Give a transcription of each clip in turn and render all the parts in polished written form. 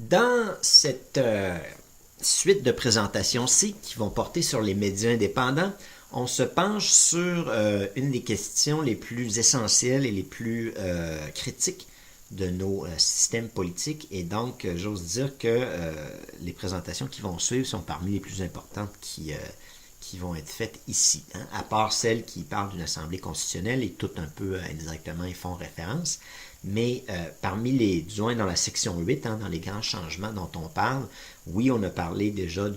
Dans cette suite de présentations-ci qui vont porter sur les médias indépendants, on se penche sur une des questions les plus essentielles et les plus critiques de nos systèmes politiques. Et donc, j'ose dire que les présentations qui vont suivre sont parmi les plus importantes qui vont être faites ici, hein, à part celles qui parlent d'une assemblée constitutionnelle et toutes un peu indirectement y font référence. Mais parmi les, disons, dans la section 8, hein, dans les grands changements dont on parle, oui, on a parlé déjà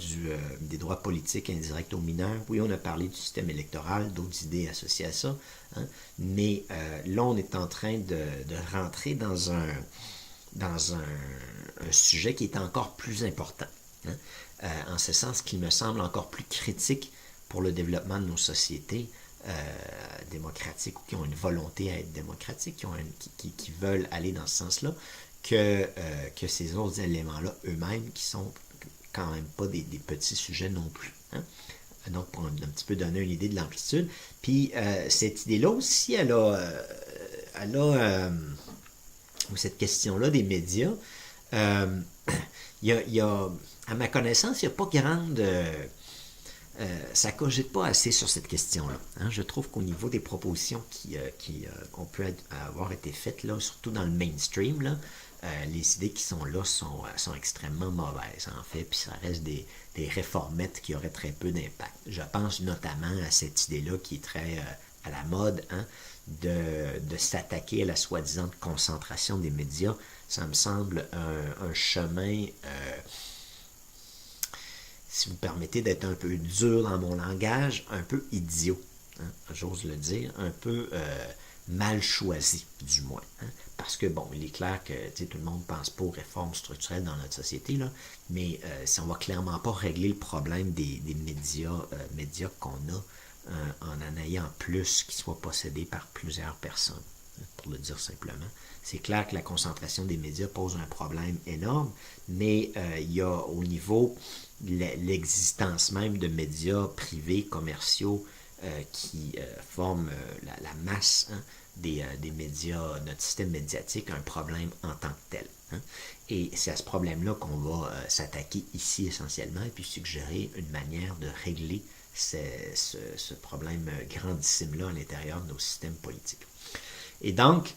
des droits politiques indirects aux mineurs, oui, on a parlé du système électoral, d'autres idées associées à ça, hein, mais là, on est en train de rentrer dans un sujet qui est encore plus important, hein, en ce sens qu'il me semble encore plus critique pour le développement de nos sociétés démocratiques ou qui ont une volonté à être démocratiques, qui veulent aller dans ce sens-là, que ces autres éléments-là eux-mêmes, qui sont quand même pas des petits sujets non plus. Hein? Donc, pour un petit peu donner une idée de l'amplitude. Puis, cette idée-là aussi, ou cette question-là des médias, il y a, à ma connaissance, il n'y a pas grande... ça cogite pas assez sur cette question-là. Hein? Je trouve qu'au niveau des propositions qui ont pu avoir été faites, là, surtout dans le mainstream, là, les idées qui sont là sont extrêmement mauvaises, en fait, puis ça reste des réformettes qui auraient très peu d'impact. Je pense notamment à cette idée-là qui est très à la mode, hein, de s'attaquer à la soi-disant concentration des médias. Ça me semble un chemin... si vous permettez d'être un peu dur dans mon langage, un peu idiot, hein, j'ose le dire, un peu mal choisi, du moins. Hein, parce que, bon, il est clair que tout le monde ne pense pas aux réformes structurelles dans notre société, là, mais si on ne va clairement pas régler le problème des médias qu'on a en ayant plus qui soient possédés par plusieurs personnes, hein, pour le dire simplement. C'est clair que la concentration des médias pose un problème énorme, mais il y a au niveau l'existence même de médias privés, commerciaux, qui forment la masse, hein, des médias, notre système médiatique, un problème en tant que tel. Hein. Et c'est à ce problème-là qu'on va s'attaquer ici essentiellement, et puis suggérer une manière de régler ce problème grandissime-là à l'intérieur de nos systèmes politiques. Et donc,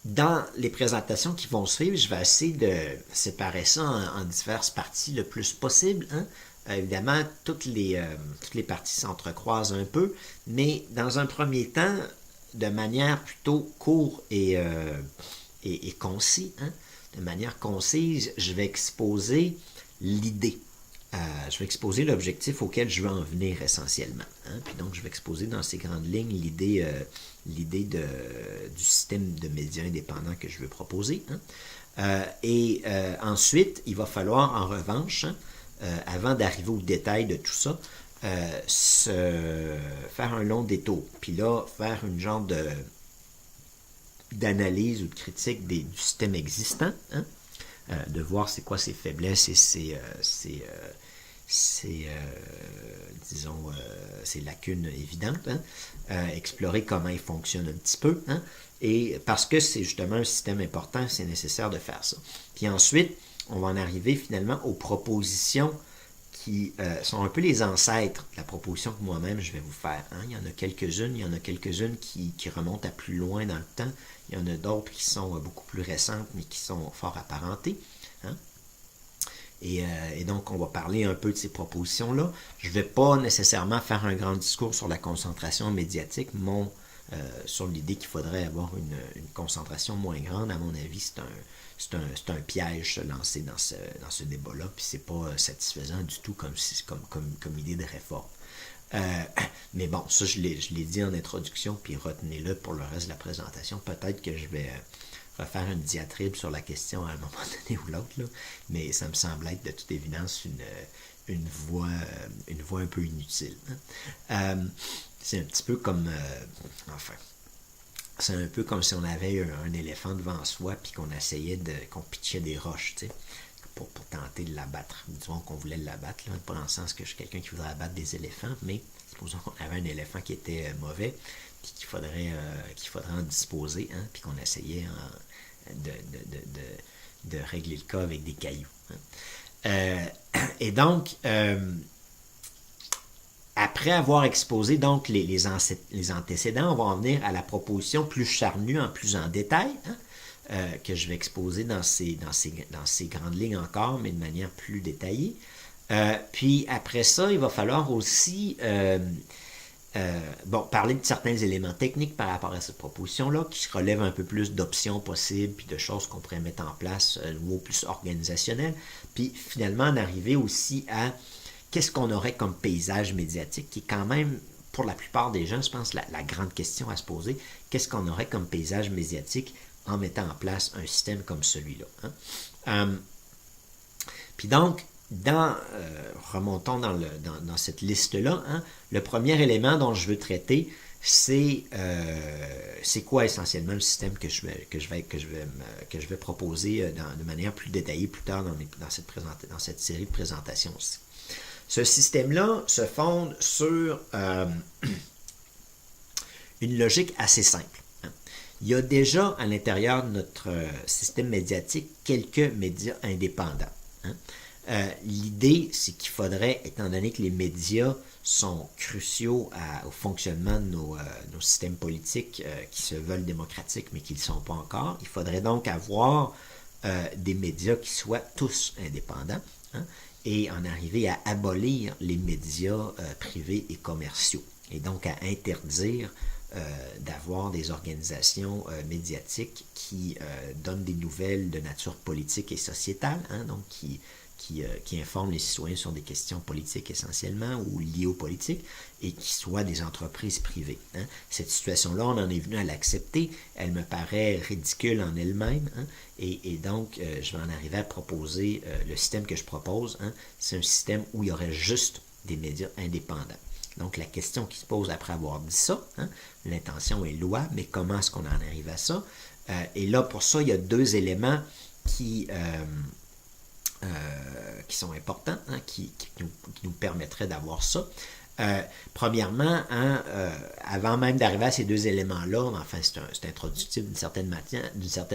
dans les présentations qui vont suivre, je vais essayer de séparer ça en diverses parties le plus possible. Hein? Évidemment, toutes les parties s'entrecroisent un peu, mais dans un premier temps, de manière plutôt courte et concise, hein? De manière concise, je vais exposer l'idée. Je vais exposer l'objectif auquel je veux en venir essentiellement. Hein? Puis donc, je vais exposer dans ces grandes lignes l'idée du système de médias indépendants que je veux proposer. Hein? Ensuite, il va falloir, en revanche, hein, avant d'arriver au détail de tout ça, faire un long détour. Puis là, faire une genre d'analyse ou de critique du système existant, hein? De voir c'est quoi ses faiblesses et ses lacunes évidentes, hein? Explorer comment il fonctionne un petit peu, hein? Et parce que c'est justement un système important, c'est nécessaire de faire ça. Puis ensuite, on va en arriver finalement aux propositions qui sont un peu les ancêtres de la proposition que moi-même je vais vous faire. Hein? Il y en a quelques-unes qui remontent à plus loin dans le temps. Il y en a d'autres qui sont beaucoup plus récentes, mais qui sont fort apparentées. Hein? Et donc, on va parler un peu de ces propositions-là. Je ne vais pas nécessairement faire un grand discours sur la concentration médiatique. Sur l'idée qu'il faudrait avoir une concentration moins grande, à mon avis, c'est un piège se lancer dans ce débat-là, puis c'est pas satisfaisant du tout comme idée de réforme. Mais bon, ça je l'ai dit en introduction, puis retenez-le pour le reste de la présentation. Peut-être que je vais refaire une diatribe sur la question à un moment donné ou l'autre, là, mais ça me semble être de toute évidence une voie un peu inutile. Hein. C'est un petit peu comme... c'est un peu comme si on avait un éléphant devant soi puis qu'on pitchait des roches, tu sais, pour tenter de l'abattre. Disons qu'on voulait l'abattre, là, pas dans le sens que je suis quelqu'un qui voudrait abattre des éléphants, mais supposons qu'on avait un éléphant qui était mauvais puis qu'il faudrait en disposer, hein, puis qu'on essayait de régler le cas avec des cailloux. Et donc, après avoir exposé donc les antécédents, on va en venir à la proposition plus charnue, plus en détail, que je vais exposer dans ces grandes lignes encore, mais de manière plus détaillée. Puis après ça, il va falloir aussi parler de certains éléments techniques par rapport à cette proposition-là, qui relèvent un peu plus d'options possibles, puis de choses qu'on pourrait mettre en place au niveau plus organisationnel. Puis finalement, en arriver aussi à qu'est-ce qu'on aurait comme paysage médiatique, qui est quand même, pour la plupart des gens, je pense, la grande question à se poser. Qu'est-ce qu'on aurait comme paysage médiatique en mettant en place un système comme celui-là? Puis donc, remontons dans cette liste-là, le premier élément dont je veux traiter, c'est quoi essentiellement le système que je vais proposer de manière plus détaillée plus tard dans cette série de présentations aussi. Ce système-là se fonde sur une logique assez simple. Il y a déjà à l'intérieur de notre système médiatique quelques médias indépendants. L'idée, c'est qu'il faudrait, étant donné que les médias sont cruciaux au fonctionnement de nos systèmes politiques qui se veulent démocratiques mais qui ne le sont pas encore, il faudrait donc avoir des médias qui soient tous indépendants, et en arriver à abolir les médias privés et commerciaux, et donc à interdire d'avoir des organisations médiatiques qui donnent des nouvelles de nature politique et sociétale, donc qui informent les citoyens sur des questions politiques essentiellement ou liées aux politiques, et qui soient des entreprises privées. Cette situation-là, on en est venu à l'accepter. Elle me paraît ridicule en elle-même, et donc je vais en arriver à proposer le système que je propose. C'est un système où il y aurait juste des médias indépendants. Donc la question qui se pose après avoir dit ça, l'intention est louable, mais comment est-ce qu'on en arrive à ça? Et là, pour ça, il y a deux éléments qui sont importants, qui nous permettraient d'avoir ça. Premièrement, avant même d'arriver à ces deux éléments-là, enfin c'est introductible d'une certaine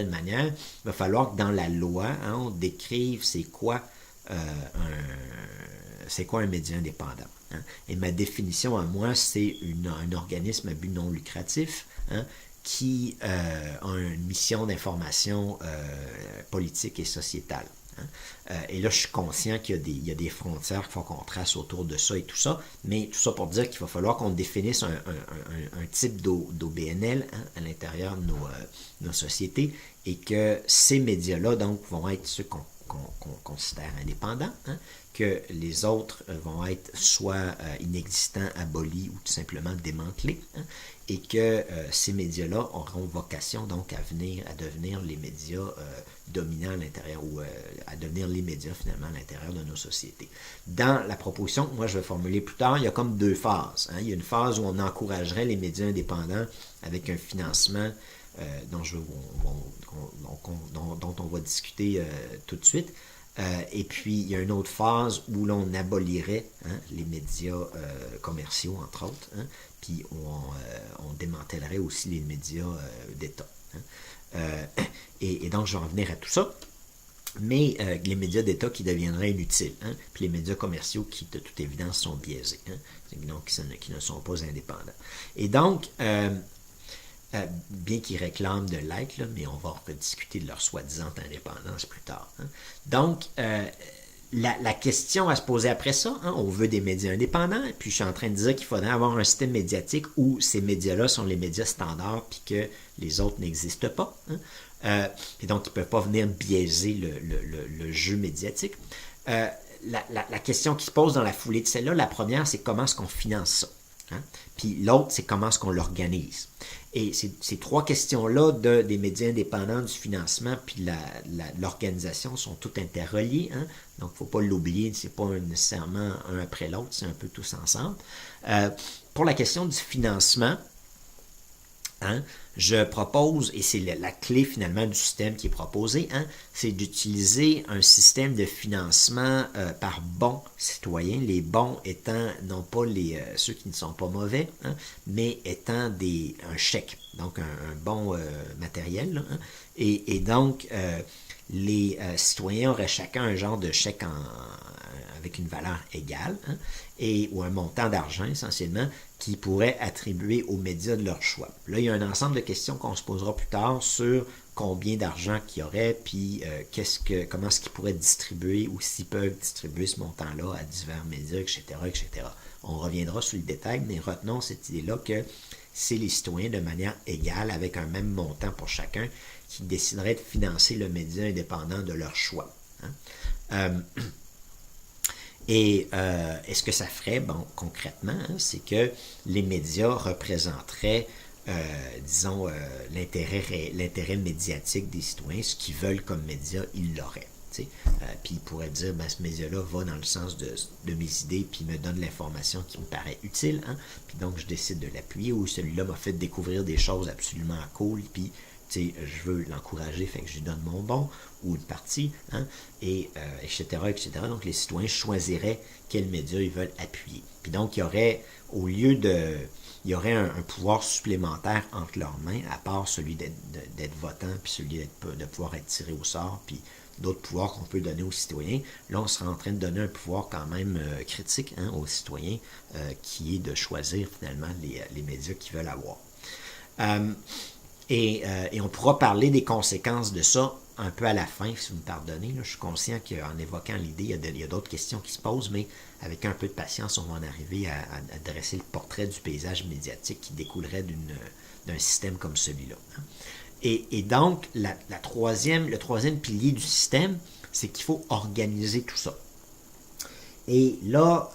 manière, il va falloir que dans la loi, on décrive c'est quoi un média indépendant. Et ma définition à moi, c'est un organisme à but non lucratif qui a une mission d'information politique et sociétale. Et là, je suis conscient qu'il y a des frontières qu'il faut qu'on trace autour de ça et tout ça, mais tout ça pour dire qu'il va falloir qu'on définisse un type d'OBNL à l'intérieur de nos sociétés, et que ces médias-là, donc, vont être ceux qu'on considère indépendants, que les autres vont être soit inexistants, abolis ou tout simplement démantelés, et que ces médias-là auront vocation donc à devenir les médias dominants à l'intérieur, ou à devenir les médias finalement à l'intérieur de nos sociétés. Dans la proposition que moi je vais formuler plus tard, il y a comme deux phases. Il y a une phase où on encouragerait les médias indépendants avec un financement dont on va discuter tout de suite. Et puis, il y a une autre phase où l'on abolirait les médias commerciaux, entre autres, puis on démantèlerait aussi les médias d'État. Et donc, je vais en venir à tout ça. Mais les médias d'État qui deviendraient inutiles, puis les médias commerciaux qui, de toute évidence, sont biaisés, donc qui ne sont pas indépendants. Et donc, bien qu'ils réclament de l'être, mais on va rediscuter de leur soi-disant indépendance plus tard. Donc, la question à se poser après ça, on veut des médias indépendants, puis je suis en train de dire qu'il faudrait avoir un système médiatique où ces médias-là sont les médias standards, puis que les autres n'existent pas. Et donc, ils ne peuvent pas venir biaiser le jeu médiatique. La question qui se pose dans la foulée de celle-là, la première, c'est comment est-ce qu'on finance ça? Puis l'autre, c'est comment est-ce qu'on l'organise. Et ces trois questions-là des médias indépendants, du financement, puis l'organisation sont toutes interreliées. Donc, il ne faut pas l'oublier, c'est pas nécessairement un après l'autre, c'est un peu tous ensemble. Pour la question du financement, je propose, et c'est la clé finalement du système qui est proposé, c'est d'utiliser un système de financement par bons citoyens, les bons étant non pas ceux qui ne sont pas mauvais, mais étant un chèque, donc un bon matériel. Et donc, les citoyens auraient chacun un genre de chèque avec une valeur égale, hein, ou un montant d'argent essentiellement, qui pourrait attribuer aux médias de leur choix. Là, il y a un ensemble de questions qu'on se posera plus tard sur combien d'argent qu'il y aurait, puis comment est-ce qu'ils pourraient distribuer ou s'ils peuvent distribuer ce montant-là à divers médias, etc., etc. On reviendra sur le détail, mais retenons cette idée-là que c'est les citoyens de manière égale, avec un même montant pour chacun, qui décideraient de financer le média indépendant de leur choix. Hein. Et ce que ça ferait, bon, concrètement, hein, c'est que les médias représenteraient, disons, l'intérêt médiatique des citoyens, ce qu'ils veulent comme médias, ils l'auraient. Puis ils pourraient dire, ben, ce média-là va dans le sens de mes idées, puis me donne l'information qui me paraît utile, hein, puis donc je décide de l'appuyer, ou celui-là m'a fait découvrir des choses absolument cool, puis je veux l'encourager, fait que je lui donne mon bon, ou une partie, hein, et etc., etc. Donc, les citoyens choisiraient quels médias ils veulent appuyer. Puis donc, il y aurait, il y aurait un pouvoir supplémentaire entre leurs mains, à part celui d'être votant, puis celui de pouvoir être tiré au sort, puis d'autres pouvoirs qu'on peut donner aux citoyens. Là, on serait en train de donner un pouvoir quand même critique, hein, aux citoyens, qui est de choisir finalement les médias qu'ils veulent avoir. Et on pourra parler des conséquences de ça un peu à la fin, si vous me pardonnez. Là, je suis conscient qu'en évoquant l'idée, il y a d'autres questions qui se posent, mais avec un peu de patience, on va en arriver à dresser le portrait du paysage médiatique qui découlerait d'un système comme celui-là. Hein. Et donc, le troisième pilier du système, c'est qu'il faut organiser tout ça. Et là,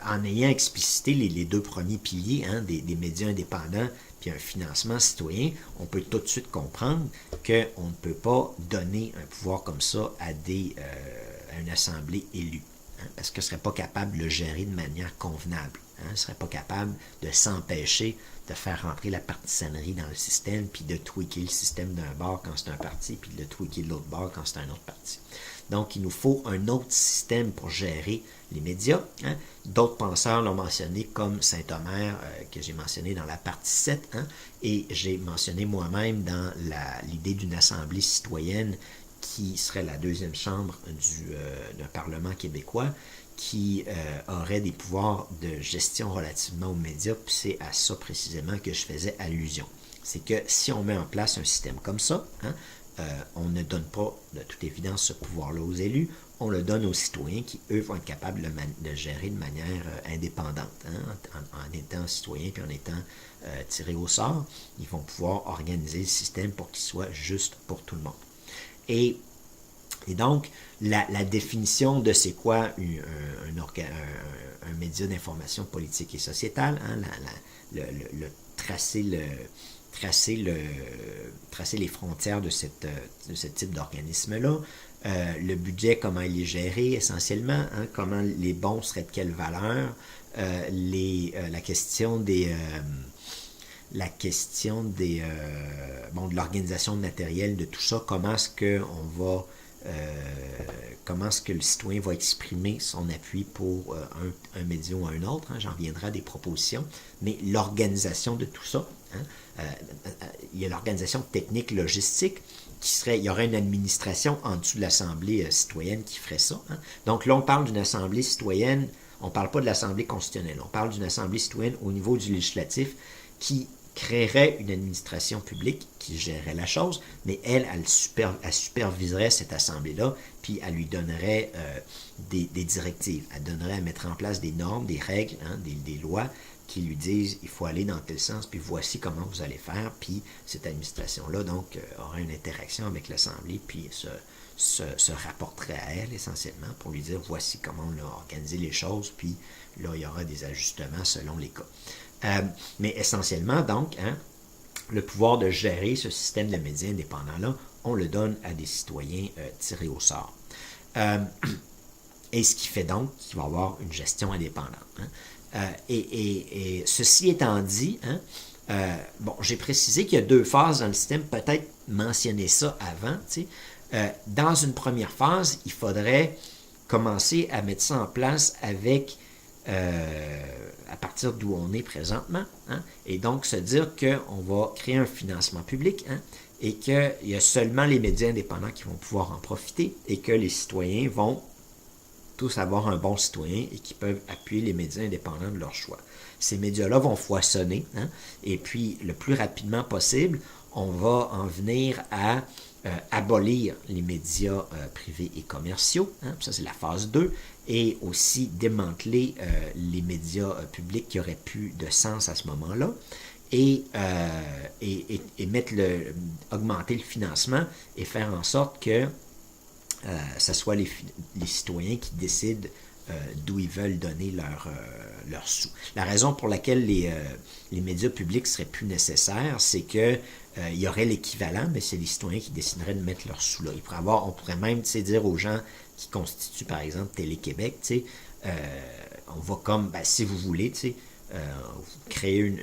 en ayant explicité les deux premiers piliers, hein, des médias indépendants puis un financement citoyen, on peut tout de suite comprendre qu'on ne peut pas donner un pouvoir comme ça à une assemblée élue, hein, parce qu'elle ne serait pas capable de le gérer de manière convenable. Hein, elle ne serait pas capable de s'empêcher de faire rentrer la partisanerie dans le système, puis de tweaker le système d'un bord quand c'est un parti, puis de le tweaker de l'autre bord quand c'est un autre parti. Donc, il nous faut un autre système pour gérer les médias. Hein. D'autres penseurs l'ont mentionné comme Saint-Omer, que j'ai mentionné dans la partie 7, hein, et j'ai mentionné moi-même dans l'idée d'une assemblée citoyenne qui serait la deuxième chambre d'un Parlement québécois, qui aurait des pouvoirs de gestion relativement aux médias, puis c'est à ça précisément que je faisais allusion. C'est que si on met en place un système comme ça, hein, on ne donne pas de toute évidence ce pouvoir-là aux élus, on le donne aux citoyens qui, eux, vont être capables de gérer de manière indépendante. Hein, en étant citoyens puis en étant tirés au sort, ils vont pouvoir organiser le système pour qu'il soit juste pour tout le monde. Et donc, la définition de c'est quoi un média d'information politique et sociétale, hein, tracer les frontières de ce type d'organisme-là, le budget, comment il est géré essentiellement, hein, comment les bons seraient de quelle valeur, la question de l'organisation matérielle de tout ça, comment est-ce que le citoyen va exprimer son appui pour un média ou un autre, hein, j'en reviendrai à des propositions, mais l'organisation de tout ça, hein, il y a l'organisation technique logistique, il y aurait une administration en dessous de l'Assemblée citoyenne qui ferait ça. Hein. Donc là, on parle d'une Assemblée citoyenne, on ne parle pas de l'Assemblée constitutionnelle, on parle d'une Assemblée citoyenne au niveau du législatif qui créerait une administration publique qui gérerait la chose, mais elle superviserait cette assemblée-là, puis elle lui donnerait des directives. Elle donnerait à mettre en place des normes, des règles, hein, des lois qui lui disent il faut aller dans tel sens, puis voici comment vous allez faire, puis cette administration-là, donc, aura une interaction avec l'Assemblée, puis se rapporterait à elle essentiellement pour lui dire voici comment on a organisé les choses, puis là, il y aura des ajustements selon les cas. Mais essentiellement, donc, hein, le pouvoir de gérer ce système de médias indépendants-là, on le donne à des citoyens tirés au sort. Et ce qui fait donc qu'il va y avoir une gestion indépendante. Hein. Et ceci étant dit, hein, j'ai précisé qu'il y a deux phases dans le système, peut-être mentionner ça avant. Dans une première phase, il faudrait commencer à mettre ça en place avec à partir d'où on est présentement, hein, et donc se dire qu'on va créer un financement public, hein, et qu'il y a seulement les médias indépendants qui vont pouvoir en profiter et que les citoyens vont tous avoir un bon citoyen et qui peuvent appuyer les médias indépendants de leur choix. Ces médias-là vont foisonner, hein, et puis le plus rapidement possible, on va en venir à abolir les médias privés et commerciaux, hein, ça c'est la phase 2, et aussi démanteler les médias publics qui auraient plus de sens à ce moment-là, et augmenter le financement et faire en sorte que ce soit les citoyens qui décident d'où ils veulent donner leurs sous. La raison pour laquelle les médias publics seraient plus nécessaires, c'est que il y aurait l'équivalent, mais c'est les citoyens qui décideraient de mettre leurs sous là. On pourrait même dire aux gens qui constituent, par exemple, Télé-Québec, on va comme, si vous voulez, créer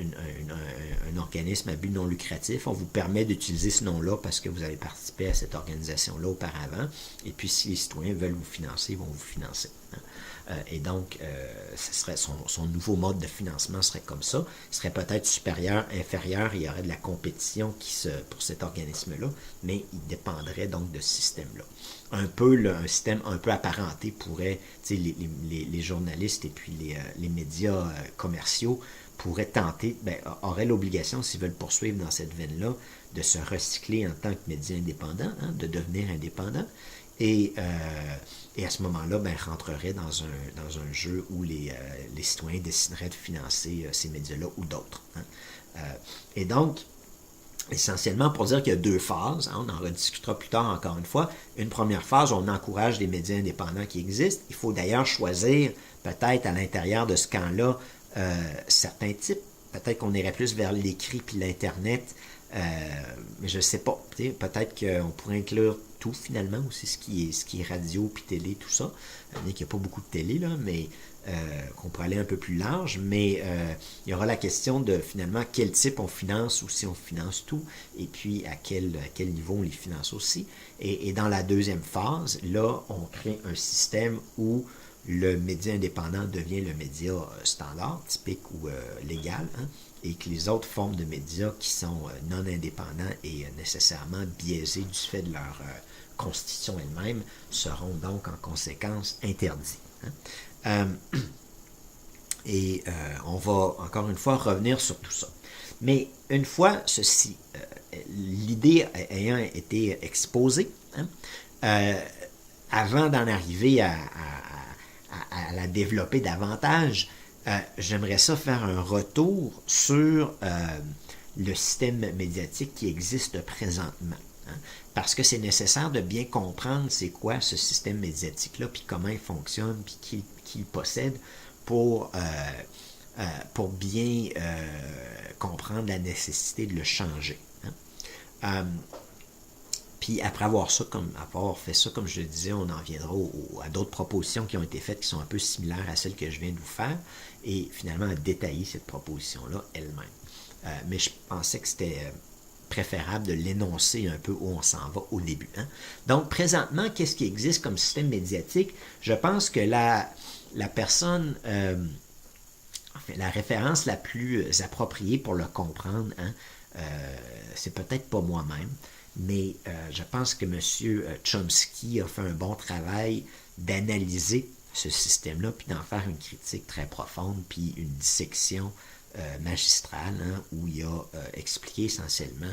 un organisme à but non lucratif, on vous permet d'utiliser ce nom-là parce que vous avez participé à cette organisation-là auparavant, et puis si les citoyens veulent vous financer, ils vont vous financer. Et donc, ce serait son nouveau mode de financement serait comme ça. Il serait peut-être supérieur, inférieur, il y aurait de la compétition pour cet organisme-là, mais il dépendrait donc de ce système-là. Un système un peu apparenté pourrait, les journalistes et puis les médias commerciaux pourraient tenter, auraient l'obligation, s'ils veulent poursuivre dans cette veine-là, de se recycler en tant que médias indépendants, hein, de devenir indépendants. Et à ce moment-là, rentrerait dans un jeu où les citoyens décideraient de financer ces médias-là ou d'autres. Hein. Et donc, essentiellement pour dire qu'il y a deux phases, hein, on en rediscutera plus tard encore une fois. Une première phase, on encourage les médias indépendants qui existent. Il faut d'ailleurs choisir peut-être à l'intérieur de ce camp-là certains types. Peut-être qu'on irait plus vers l'écrit puis l'Internet, mais je ne sais pas. Peut-être qu'on pourrait inclure tout finalement aussi, ce qui est radio puis télé, tout ça. Bien qu'il n'y a pas beaucoup de télé, là, mais qu'on pourrait aller un peu plus large, mais il y aura la question de finalement quel type on finance ou si on finance tout, et puis à quel niveau on les finance aussi. Et dans la deuxième phase, là, on crée un système où le média indépendant devient le média standard, typique ou légal, hein, et que les autres formes de médias qui sont non indépendants et nécessairement biaisés du fait de leur constitution elle-même seront donc en conséquence interdits. Hein. On va encore une fois revenir sur tout ça. Mais une fois ceci, l'idée ayant été exposée, hein, avant d'en arriver à la développer davantage, j'aimerais ça faire un retour sur le système médiatique qui existe présentement. Hein, parce que c'est nécessaire de bien comprendre c'est quoi ce système médiatique-là, puis comment il fonctionne, puis qui il possède pour bien comprendre la nécessité de le changer. Hein. Puis après avoir fait ça, comme je le disais, on en viendra à d'autres propositions qui ont été faites qui sont un peu similaires à celles que je viens de vous faire, et finalement à détailler cette proposition-là elle-même. Mais je pensais que c'était préférable de l'énoncer un peu où on s'en va au début. Hein. Donc présentement, qu'est-ce qui existe comme système médiatique? Je pense que la personne, la référence la plus appropriée pour le comprendre, hein, c'est peut-être pas moi-même, mais je pense que M. Chomsky a fait un bon travail d'analyser ce système-là, puis d'en faire une critique très profonde, puis une dissection magistrale, hein, où il a expliqué essentiellement,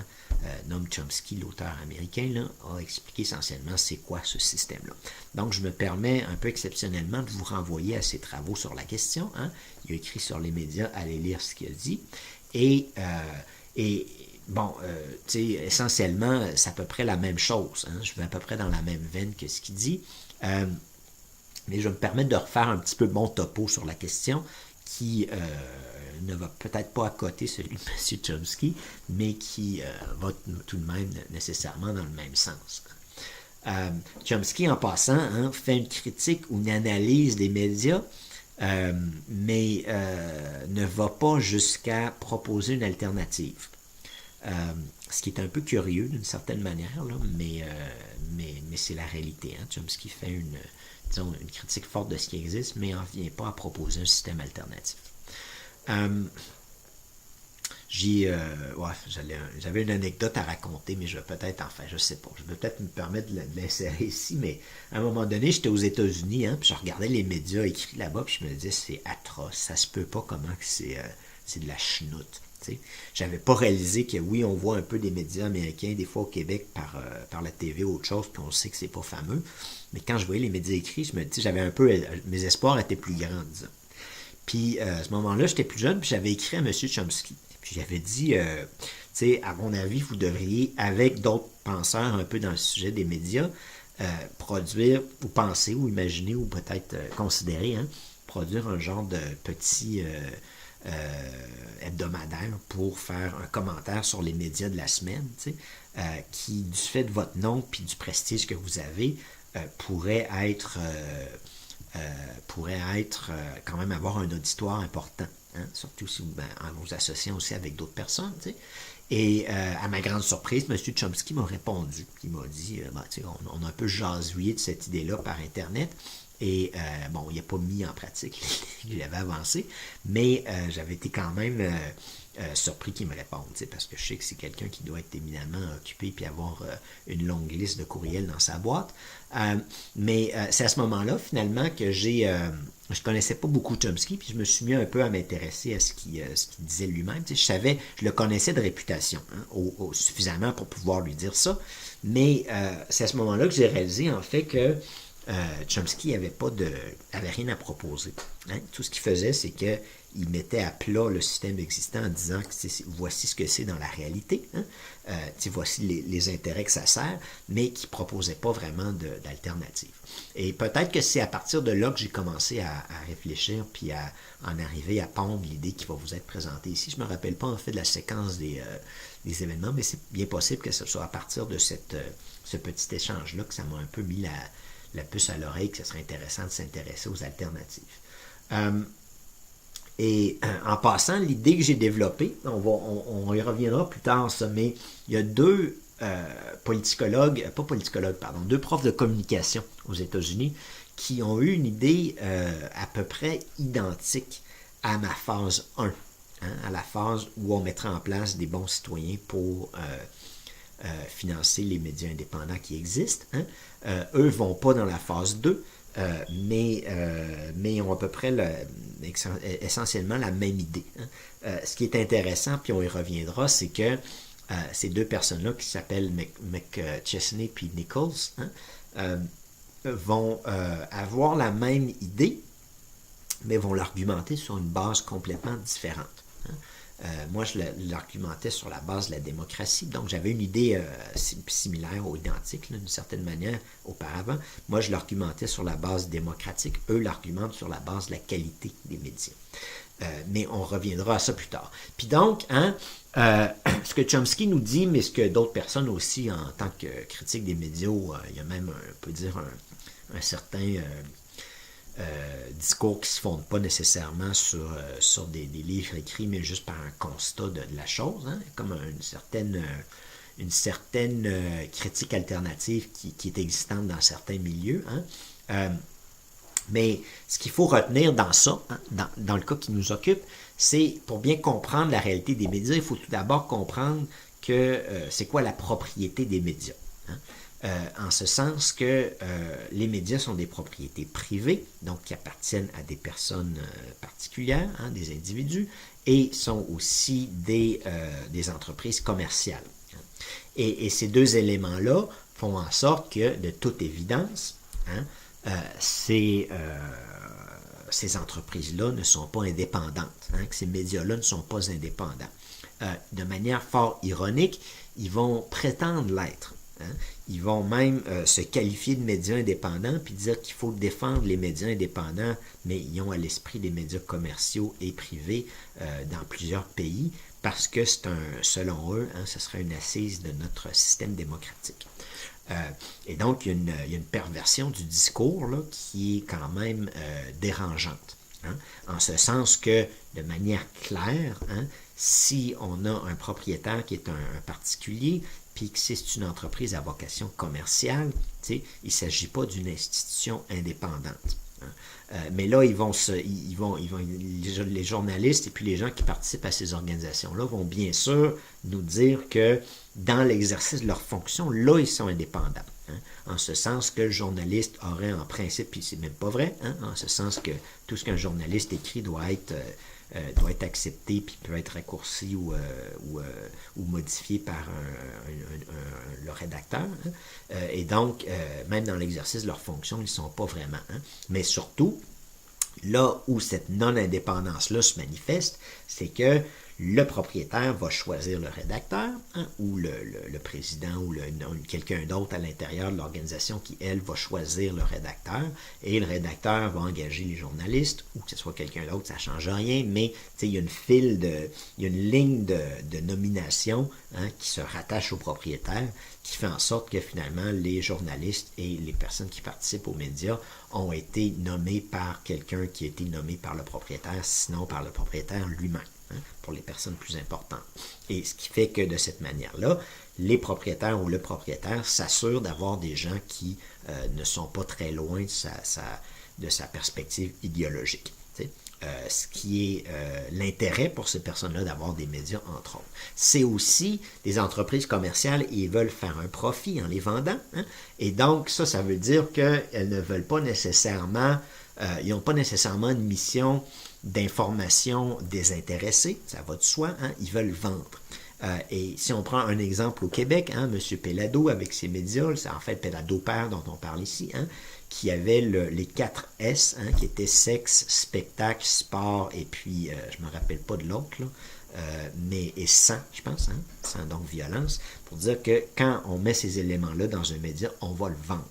Noam Chomsky, l'auteur américain, là, a expliqué essentiellement c'est quoi ce système-là. Donc je me permets un peu exceptionnellement de vous renvoyer à ses travaux sur la question. Hein. Il a écrit sur les médias, allez lire ce qu'il a dit. Bon, essentiellement, c'est à peu près la même chose. Hein? Je vais à peu près dans la même veine que ce qu'il dit. Mais je vais me permettre de refaire un petit peu mon topo sur la question qui ne va peut-être pas accoter celui de M. Chomsky, mais qui va tout de même nécessairement dans le même sens. Chomsky, en passant, hein, fait une critique ou une analyse des médias, mais ne va pas jusqu'à proposer une alternative. Ce qui est un peu curieux d'une certaine manière, là, mais c'est la réalité. Hein. Chomsky fait une critique forte de ce qui existe, mais n'en vient pas à proposer un système alternatif. Ouais, j'avais une anecdote à raconter, mais je vais peut-être, enfin, je sais pas, je vais peut-être me permettre de l'insérer ici, mais à un moment donné, j'étais aux États-Unis, hein, puis je regardais les médias écrits là-bas, puis je me disais, c'est atroce, ça se peut pas comment que c'est de la chenoute. J'avais pas réalisé que oui, on voit un peu des médias américains, des fois au Québec, par la TV ou autre chose, puis on sait que c'est pas fameux. Mais quand je voyais les médias écrits, je me dis, j'avais un peu, mes espoirs étaient plus grands, disons. Puis à ce moment-là, j'étais plus jeune, puis j'avais écrit à M. Chomsky. Puis j'avais dit, tu sais, à mon avis, vous devriez, avec d'autres penseurs un peu dans le sujet des médias, produire, ou penser, ou imaginer, ou peut-être considérer, hein, produire un genre de petit hebdomadaire pour faire un commentaire sur les médias de la semaine, tu sais, qui, du fait de votre nom puis du prestige que vous avez, pourrait être quand même avoir un auditoire important, hein, surtout si en vous associant aussi avec d'autres personnes. Tu sais. Et à ma grande surprise, M. Chomsky m'a répondu. Il m'a dit, on a un peu jasouillé de cette idée-là par Internet. Et bon, il n'a pas mis en pratique l'idée qu'il avait avancé, mais j'avais été quand même surpris qu'il me réponde, parce que je sais que c'est quelqu'un qui doit être éminemment occupé puis avoir une longue liste de courriels dans sa boîte. Mais c'est à ce moment-là, finalement, que je connaissais pas beaucoup Chomsky, puis je me suis mis un peu à m'intéresser à ce qu'il disait lui-même. Je le connaissais de réputation, hein, suffisamment pour pouvoir lui dire ça, mais c'est à ce moment-là que j'ai réalisé, en fait, que Chomsky avait rien à proposer. Hein? Tout ce qu'il faisait, c'est qu'il mettait à plat le système existant en disant que voici ce que c'est dans la réalité, hein? Voici les intérêts que ça sert, mais qui ne proposait pas vraiment d'alternative. Et peut-être que c'est à partir de là que j'ai commencé à réfléchir puis à en arriver à pondre l'idée qui va vous être présentée ici. Je ne me rappelle pas en fait de la séquence des événements, mais c'est bien possible que ce soit à partir de ce petit échange-là que ça m'a un peu mis la puce à l'oreille, que ce serait intéressant de s'intéresser aux alternatives. En passant, l'idée que j'ai développée, on y reviendra plus tard, ça, mais il y a deux deux profs de communication aux États-Unis qui ont eu une idée à peu près identique à ma phase 1, hein, à la phase où on mettrait en place des bons citoyens pour financer les médias indépendants qui existent. Hein. Eux ne vont pas dans la phase 2, mais ont à peu près essentiellement la même idée. Hein. Ce qui est intéressant, puis on y reviendra, c'est que ces deux personnes-là qui s'appellent McChesney puis Nichols, hein, vont avoir la même idée, mais vont l'argumenter sur une base complètement différente. Hein. Moi, je l'argumentais sur la base de la démocratie, donc j'avais une idée similaire ou identique, d'une certaine manière, auparavant. Moi, je l'argumentais sur la base démocratique, eux l'argumentent sur la base de la qualité des médias. Mais on reviendra à ça plus tard. Puis donc, hein, ce que Chomsky nous dit, mais ce que d'autres personnes aussi, en tant que critique des médias, il y a même, on peut dire, un certain discours qui ne se fondent pas nécessairement sur des livres écrits, mais juste par un constat de la chose, hein, comme une certaine critique alternative qui est existante dans certains milieux. Hein. Mais ce qu'il faut retenir dans ça, hein, dans le cas qui nous occupe, c'est pour bien comprendre la réalité des médias, il faut tout d'abord comprendre que c'est quoi la propriété des médias. Hein. En ce sens que les médias sont des propriétés privées, donc qui appartiennent à des personnes particulières, hein, des individus, et sont aussi des entreprises commerciales. Hein. Et ces deux éléments-là font en sorte que, de toute évidence, hein, ces entreprises-là ne sont pas indépendantes, hein, que ces médias-là ne sont pas indépendants. De manière fort ironique, ils vont prétendre l'être. Hein. Ils vont même se qualifier de médias indépendants puis dire qu'il faut défendre les médias indépendants, mais ils ont à l'esprit des médias commerciaux et privés dans plusieurs pays parce que selon eux, hein, ce serait une assise de notre système démocratique. Et donc, il y a une perversion du discours là, qui est quand même dérangeante. Hein, en ce sens que, de manière claire, hein, si on a un propriétaire qui est un particulier, puis que c'est une entreprise à vocation commerciale, il ne s'agit pas d'une institution indépendante. Mais là, les journalistes et puis les gens qui participent à ces organisations-là vont bien sûr nous dire que dans l'exercice de leur fonction, là, ils sont indépendants. En ce sens que le journaliste aurait en principe, puis c'est même pas vrai, en ce sens que tout ce qu'un journaliste écrit doit être accepté, puis peut être raccourci ou modifié par le rédacteur. Et donc, même dans l'exercice de leur fonction, ils ne sont pas vraiment. Mais surtout, là où cette non-indépendance-là se manifeste, c'est que le propriétaire va choisir le rédacteur, ou le président ou quelqu'un d'autre à l'intérieur de l'organisation qui, elle, va choisir le rédacteur, et le rédacteur va engager les journalistes, ou que ce soit quelqu'un d'autre, ça ne change rien, mais il y a une ligne de nomination qui se rattache au propriétaire, qui fait en sorte que finalement les journalistes et les personnes qui participent aux médias ont été nommés par quelqu'un qui a été nommé par le propriétaire, sinon par le propriétaire lui-même, pour les personnes plus importantes. Et ce qui fait que de cette manière-là, les propriétaires ou le propriétaire s'assurent d'avoir des gens qui ne sont pas très loin de sa perspective idéologique. Ce qui est l'intérêt pour ces personnes-là d'avoir des médias, entre autres. C'est aussi des entreprises commerciales et ils veulent faire un profit en les vendant. Et donc, ça veut dire qu'elles ne veulent pas nécessairement, ils n'ont pas nécessairement une mission d'information désintéressée, ça va de soi, ils veulent vendre. Et si on prend un exemple au Québec, M. Péladeau avec ses médias, c'est en fait Péladeau Père dont on parle ici, qui avait les 4 S, qui étaient sexe, spectacle, sport, et puis, je ne me rappelle pas de l'autre, mais et sang, je pense, sans donc violence, pour dire que quand on met ces éléments-là dans un média, on va le vendre.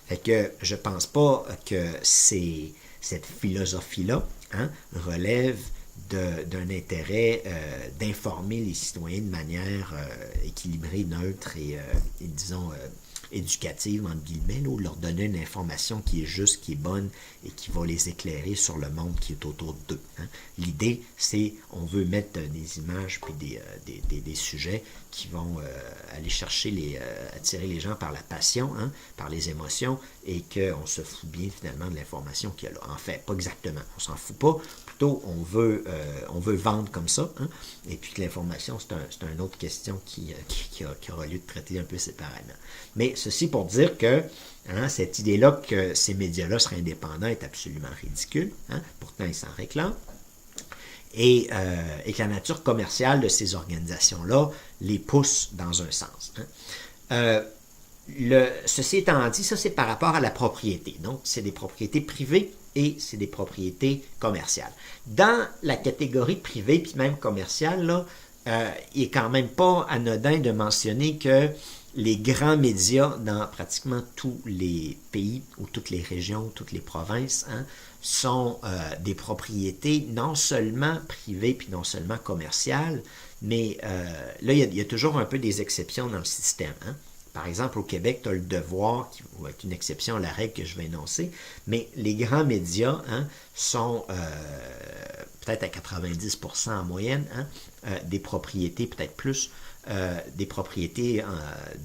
Fait que je ne pense pas que cette philosophie-là relève d'un intérêt d'informer les citoyens de manière équilibrée, neutre et disons, éducative, entre guillemets, ou leur donner une information qui est juste, qui est bonne et qui va les éclairer sur le monde qui est autour d'eux. L'idée, c'est on veut mettre des images puis des sujets qui vont aller chercher, attirer les gens par la passion, par les émotions, et qu'on se fout bien finalement de l'information qu'il y a là. En fait, pas exactement, on s'en fout pas. Plutôt, on veut vendre comme ça, et puis que l'information, c'est une autre question qui aura lieu de traiter un peu séparément. Mais ceci pour dire que cette idée-là que ces médias-là seraient indépendants est absolument ridicule. Pourtant, ils s'en réclament. Et que la nature commerciale de ces organisations-là les pousse dans un sens. Ceci étant dit, ça c'est par rapport à la propriété. Donc, c'est des propriétés privées et c'est des propriétés commerciales. Dans la catégorie privée puis même commerciale, là, il n'est quand même pas anodin de mentionner que les grands médias dans pratiquement tous les pays ou toutes les régions, toutes les provinces, sont des propriétés non seulement privées puis non seulement commerciales, mais là, il y a toujours un peu des exceptions dans le système. Par exemple, au Québec, tu as le Devoir, qui va être une exception à la règle que je vais énoncer, mais les grands médias sont peut-être à 90% en moyenne, des propriétés, peut-être plus, des propriétés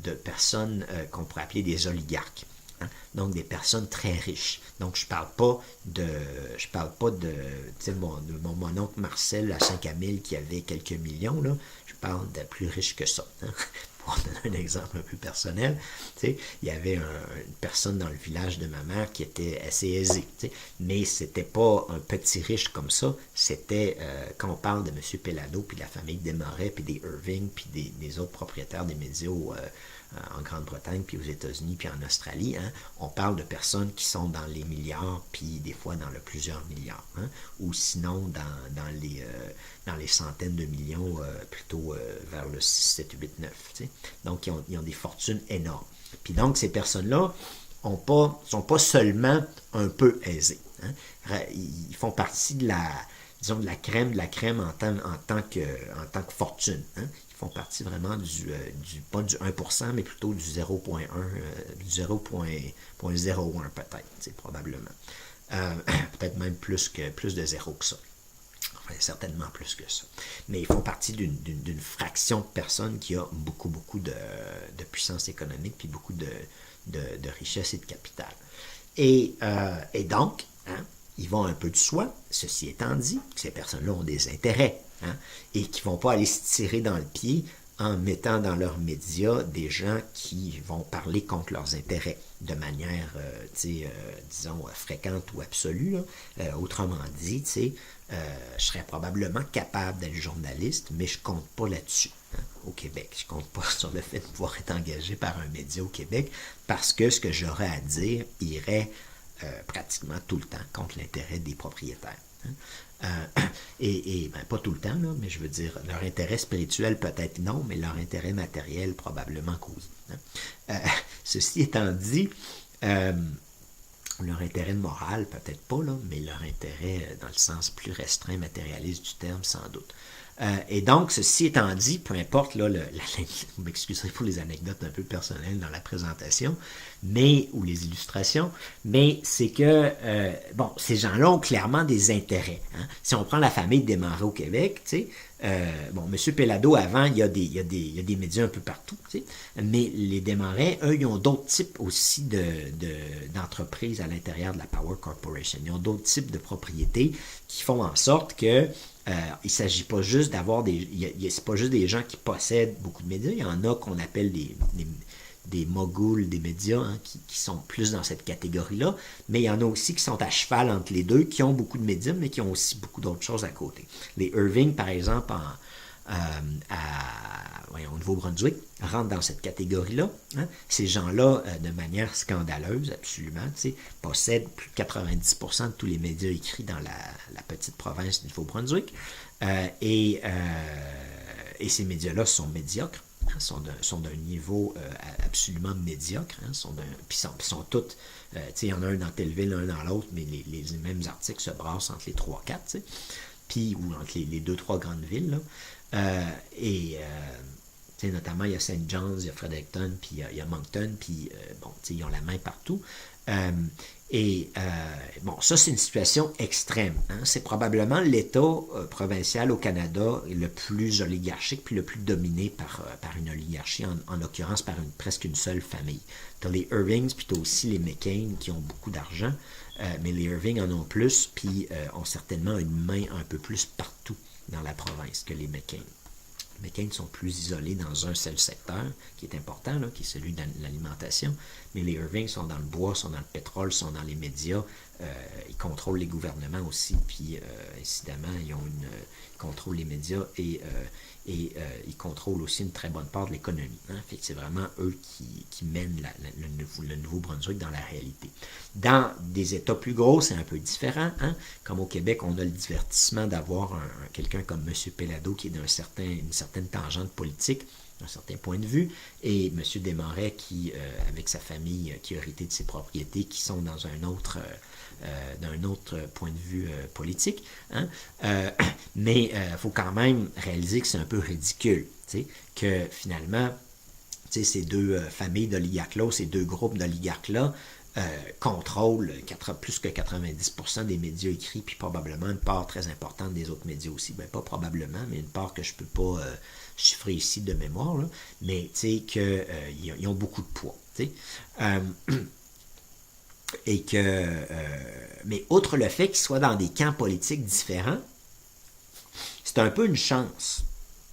de personnes qu'on pourrait appeler des oligarques. Donc des personnes très riches. Donc je parle pas de mon oncle Marcel à Saint-Camille qui avait quelques millions, là. Je parle de plus riche que ça. Pour donner un exemple un peu personnel, il y avait une personne dans le village de ma mère qui était assez aisée, mais c'était pas un petit riche comme ça, c'était, quand on parle de M. Péladeau, puis de la famille Desmarais, puis des Irving, puis des autres propriétaires des médias en Grande-Bretagne, puis aux États-Unis, puis en Australie, on parle de personnes qui sont dans les milliards, puis des fois dans le plusieurs milliards, ou sinon dans les centaines de millions, plutôt vers le 6, 7, 8, 9. Donc, ils ont des fortunes énormes. Puis donc, ces personnes-là ne sont pas seulement un peu aisées. Ils font partie de la crème en tant que fortune. Ils font partie vraiment pas du 1%, mais plutôt du 0.1, du 0.01 peut-être, probablement. Peut-être même plus de zéro que ça. Enfin, certainement plus que ça. Mais ils font partie d'une fraction de personnes qui a beaucoup, beaucoup de puissance économique puis beaucoup de richesse et de capital. Et donc, hein, ils vont un peu de soi, ceci étant dit, que ces personnes-là ont des intérêts, hein, et qui ne vont pas aller se tirer dans le pied en mettant dans leurs médias des gens qui vont parler contre leurs intérêts de manière, disons, fréquente ou absolue. Autrement dit, je serais probablement capable d'être journaliste, mais je compte pas là-dessus, hein, au Québec. Je compte pas sur le fait de pouvoir être engagé par un média au Québec parce que ce que j'aurais à dire irait pratiquement tout le temps contre l'intérêt des propriétaires. Hein. Pas tout le temps, là, mais je veux dire, leur intérêt spirituel peut-être non, mais leur intérêt matériel probablement cause. Hein. Ceci étant dit, leur intérêt moral, peut-être pas, là, mais leur intérêt dans le sens plus restreint, matérialiste du terme, sans doute. Et donc, ceci étant dit, peu importe, là, vous m'excuserez pour les anecdotes un peu personnelles dans la présentation, ou les illustrations, mais c'est que, ces gens-là ont clairement des intérêts. Hein. Si on prend la famille Desmarais au Québec, tu sais, M. Pellado, avant, il y a des médias un peu partout, tu sais, mais les Desmarais, eux, ils ont d'autres types aussi d'entreprises à l'intérieur de la Power Corporation. Ils ont d'autres types de propriétés qui font en sorte que il ne s'agit pas juste d'avoir c'est pas juste des gens qui possèdent beaucoup de médias, il y en a qu'on appelle des moguls des médias, hein, qui sont plus dans cette catégorie-là, mais il y en a aussi qui sont à cheval entre les deux, qui ont beaucoup de médias, mais qui ont aussi beaucoup d'autres choses à côté. Les Irving, par exemple, au Nouveau-Brunswick, rentrent dans cette catégorie-là. Hein. Ces gens-là, de manière scandaleuse, absolument, possèdent plus de 90% de tous les médias écrits dans la petite province du Nouveau-Brunswick. Et ces médias-là sont médiocres. Hein, sont d'un niveau absolument médiocre. Hein, puis sont toutes... il y en a un dans telle ville, un dans l'autre, mais les mêmes articles se brassent entre les 3-4, puis ou entre les 2-3 grandes villes. Là. Notamment, il y a St. John's, il y a Fredericton, puis il y a Moncton, puis ils ont la main partout. Ça, c'est une situation extrême. Hein. C'est probablement l'État provincial au Canada le plus oligarchique, puis le plus dominé par une oligarchie, en l'occurrence par presque une seule famille. Tu as les Irvings, puis tu as aussi les McCain qui ont beaucoup d'argent, mais les Irving en ont plus, puis ont certainement une main un peu plus partout dans la province que les McCain. Les McCain sont plus isolés dans un seul secteur qui est important, là, qui est celui de l'alimentation, mais les Irving sont dans le bois, sont dans le pétrole, sont dans les médias, ils contrôlent les gouvernements aussi, puis incidemment, ils contrôlent les médias et ils contrôlent aussi une très bonne part de l'économie. Hein. Fait que c'est vraiment eux qui mènent le Nouveau-Brunswick dans la réalité. Dans des États plus gros, c'est un peu différent. Hein. Comme au Québec, on a le divertissement d'avoir quelqu'un comme M. Pellado qui est d'une certaine tangente politique, d'un certain point de vue, et M. Desmarais qui, avec sa famille, qui a hérité de ses propriétés, qui sont dans d'un autre point de vue politique. Hein? Mais il faut quand même réaliser que c'est un peu ridicule, que finalement, ces deux familles d'oligarques-là, ces deux groupes d'oligarques-là, contrôlent plus que 90% des médias écrits, puis probablement une part très importante des autres médias aussi. Ben, pas probablement, mais une part que je ne peux pas chiffrer ici de mémoire, là, mais qu'ils ont beaucoup de poids. Mais outre le fait qu'ils soient dans des camps politiques différents, c'est un peu une chance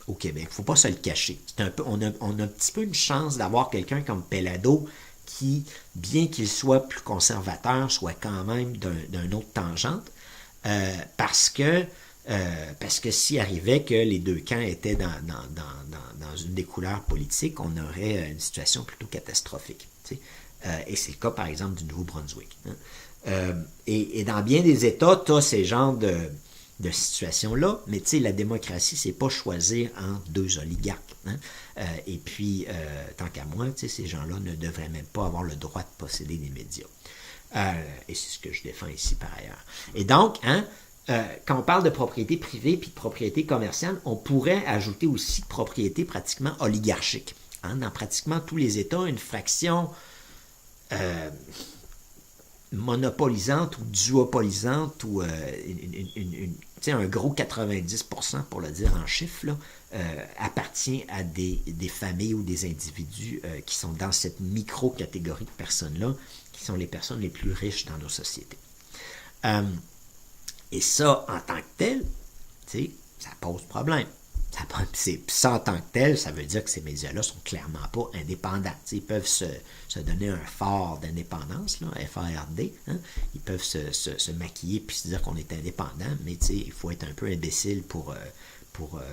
au Québec. Il ne faut pas se le cacher. On a un petit peu une chance d'avoir quelqu'un comme Pellado qui, bien qu'il soit plus conservateur, soit quand même d'un autre tangente, parce que s'il arrivait que les deux camps étaient dans une des couleurs politiques, on aurait une situation plutôt catastrophique. Et c'est le cas, par exemple, du Nouveau-Brunswick. Hein. Et dans bien des États, tu as ces genres de situation-là, mais la démocratie, c'est pas choisir entre deux oligarques. Hein? Et puis, tant qu'à moi, ces gens-là ne devraient même pas avoir le droit de posséder des médias. Et c'est ce que je défends ici par ailleurs. Et donc, quand on parle de propriété privée puis de propriété commerciale, on pourrait ajouter aussi propriété pratiquement oligarchique. Hein? Dans pratiquement tous les États, une fraction monopolisante ou duopolisante ou un gros 90%, pour le dire en chiffres, là, appartient à des familles ou des individus qui sont dans cette micro-catégorie de personnes-là, qui sont les personnes les plus riches dans nos sociétés. Et ça, en tant que tel, ça pose problème. Ça, en tant que tel, ça veut dire que ces médias-là sont clairement pas indépendants. Ils peuvent se donner un fort d'indépendance, là, FARD. Ils peuvent se maquiller puis se dire qu'on est indépendant, mais il faut être un peu imbécile pour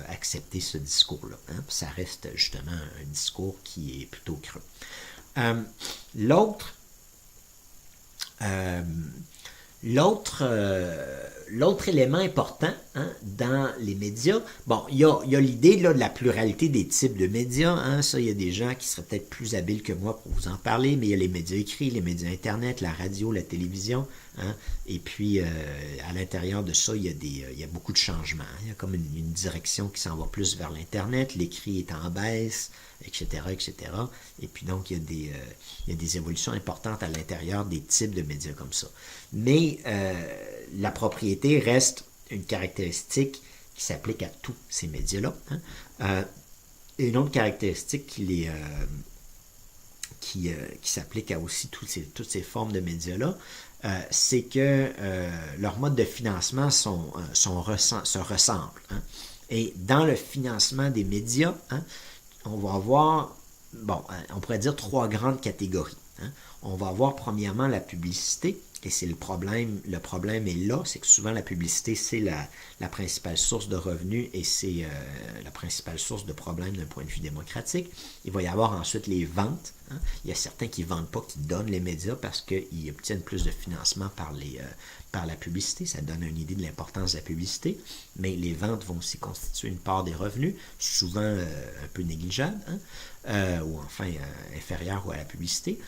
accepter ce discours-là. Ça reste justement un discours qui est plutôt creux. L'autre élément important dans les médias, bon, il y a l'idée là, de la pluralité des types de médias. Ça, il y a des gens qui seraient peut-être plus habiles que moi pour vous en parler, mais il y a les médias écrits, les médias Internet, la radio, la télévision. Et puis, à l'intérieur de ça, il y a beaucoup de changements. Il y a comme une direction qui s'en va plus vers l'Internet, l'écrit est en baisse, etc., etc. Et puis donc, il y a des évolutions importantes à l'intérieur des types de médias comme ça. Mais la propriété reste une caractéristique qui s'applique à tous ces médias-là. Et une autre caractéristique qui s'applique à aussi toutes ces formes de médias-là, c'est que leurs modes de financement se ressemblent. Et dans le financement des médias, on va avoir, on pourrait dire 3 grandes catégories. On va avoir premièrement la publicité, et c'est le problème est là, c'est que souvent la publicité, c'est la principale source de revenus et c'est la principale source de problèmes d'un point de vue démocratique. Il va y avoir ensuite les ventes. Il y a certains qui ne vendent pas, qui donnent les médias parce qu'ils obtiennent plus de financement par la publicité. Ça donne une idée de l'importance de la publicité. Mais les ventes vont aussi constituer une part des revenus, souvent un peu négligeable, ou enfin inférieure à la publicité.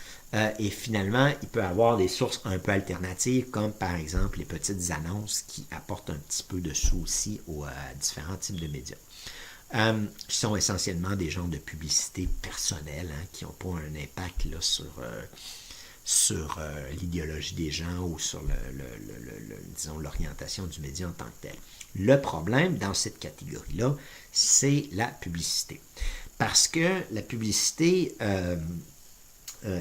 Et finalement, il peut y avoir des sources un peu alternatives, comme par exemple les petites annonces qui apportent un petit peu de sous aussi à différents types de médias. Qui sont essentiellement des genres de publicité personnelle, qui n'ont pas un impact là, sur l'idéologie des gens ou sur disons, l'orientation du média en tant que tel. Le problème dans cette catégorie-là, c'est la publicité. Parce que la publicité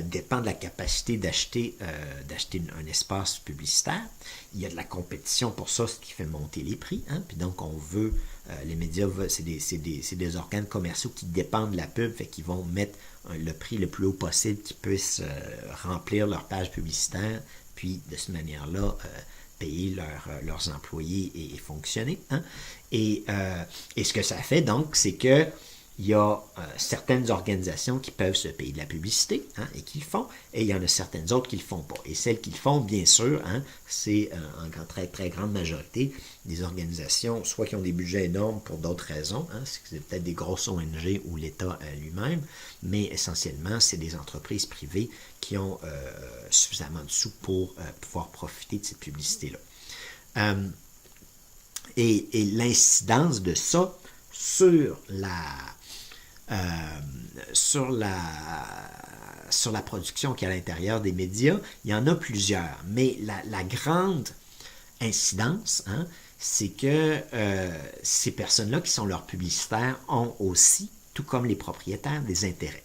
dépend de la capacité d'acheter un espace publicitaire. Il y a de la compétition pour ça, ce qui fait monter les prix. Puis donc, on veut, les médias, c'est des organes commerciaux qui dépendent de la pub, fait qu'ils vont mettre le prix le plus haut possible qu'ils puissent remplir leur page publicitaire, puis de cette manière-là, payer leurs employés et fonctionner. Et ce que ça fait, donc, c'est que il y a certaines organisations qui peuvent se payer de la publicité et qui le font, et il y en a certaines autres qui ne le font pas. Et celles qui le font, bien sûr, c'est en très, très grande majorité des organisations, soit qui ont des budgets énormes pour d'autres raisons, c'est peut-être des grosses ONG ou l'État lui-même, mais essentiellement, c'est des entreprises privées qui ont suffisamment de sous pour pouvoir profiter de cette publicité-là. Et l'incidence de ça sur la production qui est à l'intérieur des médias, il y en a plusieurs. Mais la grande incidence, c'est que ces personnes-là qui sont leurs publicitaires ont aussi, tout comme les propriétaires, des intérêts.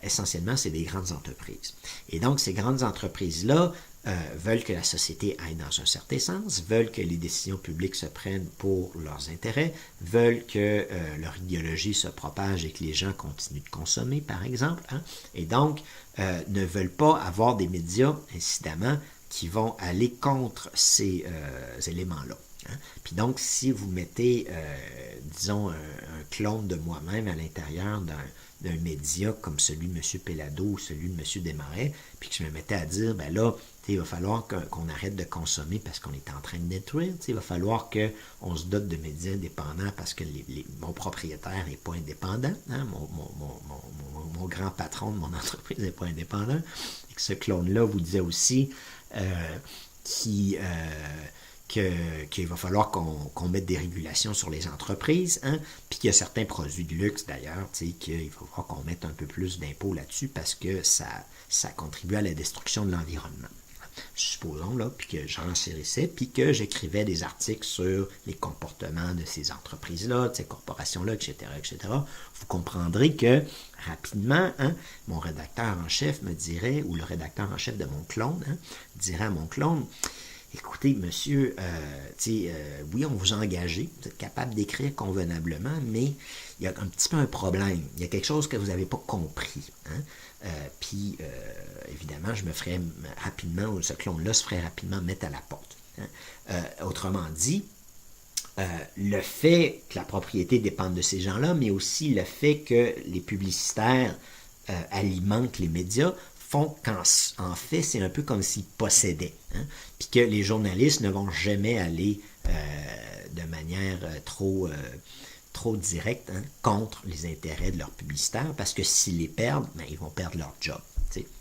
Essentiellement, c'est des grandes entreprises. Et donc, ces grandes entreprises-là veulent que la société aille dans un certain sens, veulent que les décisions publiques se prennent pour leurs intérêts, veulent que leur idéologie se propage et que les gens continuent de consommer, par exemple. Et donc, ne veulent pas avoir des médias, incidemment, qui vont aller contre ces éléments-là. Puis donc, si vous mettez, disons, un clone de moi-même à l'intérieur d'un média comme celui de M. Pellado ou celui de M. Desmarais, puis que je me mettais à dire, ben là, il va falloir qu'on arrête de consommer parce qu'on est en train de détruire. Il va falloir qu'on se dote de médias indépendants parce que mon propriétaire n'est pas indépendant. Mon grand patron de mon entreprise n'est pas indépendant. Et que ce clone-là vous disait aussi qu'il va falloir qu'on mette des régulations sur les entreprises, puis qu'il y a certains produits de luxe d'ailleurs, qu'il va falloir qu'on mette un peu plus d'impôts là-dessus parce que ça contribue à la destruction de l'environnement. supposons, là, puis que je renchérissais, puis que j'écrivais des articles sur les comportements de ces entreprises-là, de ces corporations-là, etc., etc., vous comprendrez que rapidement, hein, mon rédacteur en chef me dirait, ou le rédacteur en chef de mon clone, hein, dirait à mon clone, écoutez, monsieur, oui, on vous a engagé, vous êtes capable d'écrire convenablement, mais il y a un petit peu un problème. Il y a quelque chose que vous n'avez pas compris. Hein? Puis, évidemment, je me ferais rapidement, ou ce clone-là se ferait rapidement mettre à la porte. Hein? Autrement dit, le fait que la propriété dépende de ces gens-là, mais aussi le fait que les publicitaires alimentent les médias, font qu'en fait, c'est un peu comme s'ils possédaient. Hein? Puis que les journalistes ne vont jamais aller de manière trop directe, hein, contre les intérêts de leurs publicitaires, parce que s'ils les perdent, ben, ils vont perdre leur job.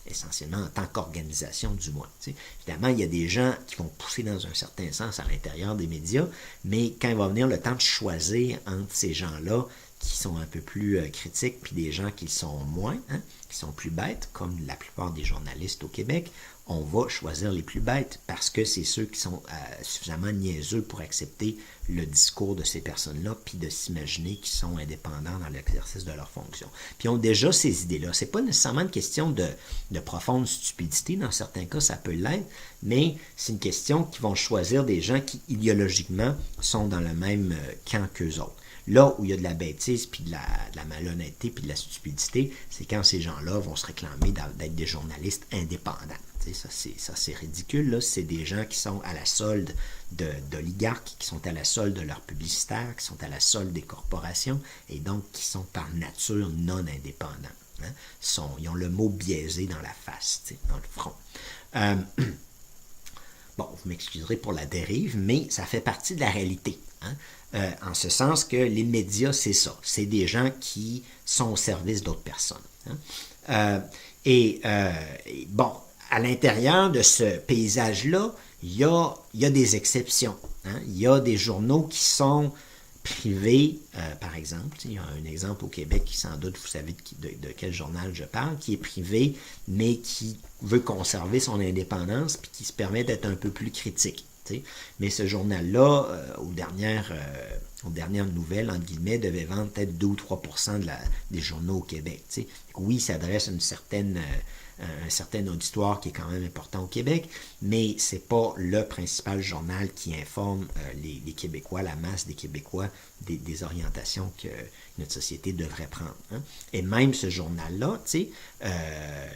Essentiellement en tant qu'organisation du moins. T'sais. Évidemment, il y a des gens qui vont pousser dans un certain sens à l'intérieur des médias, mais quand il va venir le temps de choisir entre ces gens-là qui sont un peu plus critiques, puis des gens qui sont moins, hein, qui sont plus bêtes, comme la plupart des journalistes au Québec, on va choisir les plus bêtes parce que c'est ceux qui sont suffisamment niaiseux pour accepter le discours de ces personnes-là, puis de s'imaginer qu'ils sont indépendants dans l'exercice de leur fonction. Puis ils ont déjà ces idées-là. C'est pas nécessairement une question de profonde stupidité, dans certains cas ça peut l'être, mais c'est une question qu'ils vont choisir des gens qui idéologiquement sont dans le même camp qu'eux autres. Là où il y a de la bêtise, puis de la malhonnêteté, puis de la stupidité, c'est quand ces gens-là vont se réclamer d'être des journalistes indépendants. Ça, c'est ridicule. Là. C'est des gens qui sont à la solde d'oligarques, qui sont à la solde de leurs publicitaires, qui sont à la solde des corporations, et donc qui sont par nature non indépendants. Hein. Ils ont le mot biaisé dans la face, dans le front. Bon, vous m'excuserez pour la dérive, mais ça fait partie de la réalité. Hein? En ce sens que les médias, c'est ça. C'est des gens qui sont au service d'autres personnes. Hein? Bon, à l'intérieur de ce paysage-là, il y a des exceptions. Hein? Il y a des journaux qui sont privés, par exemple. Il y a un exemple au Québec, qui sans doute vous savez de quel journal je parle, qui est privé, mais qui veut conserver son indépendance puis qui se permet d'être un peu plus critique. Mais ce journal-là, aux dernières nouvelles, entre guillemets, devait vendre peut-être 2 ou 3% des journaux au Québec. T'sais. Oui, il s'adresse à un certain auditoire qui est quand même important au Québec, mais c'est pas le principal journal qui informe les Québécois, la masse des Québécois, des orientations que notre société devrait prendre. Hein. Et même ce journal-là,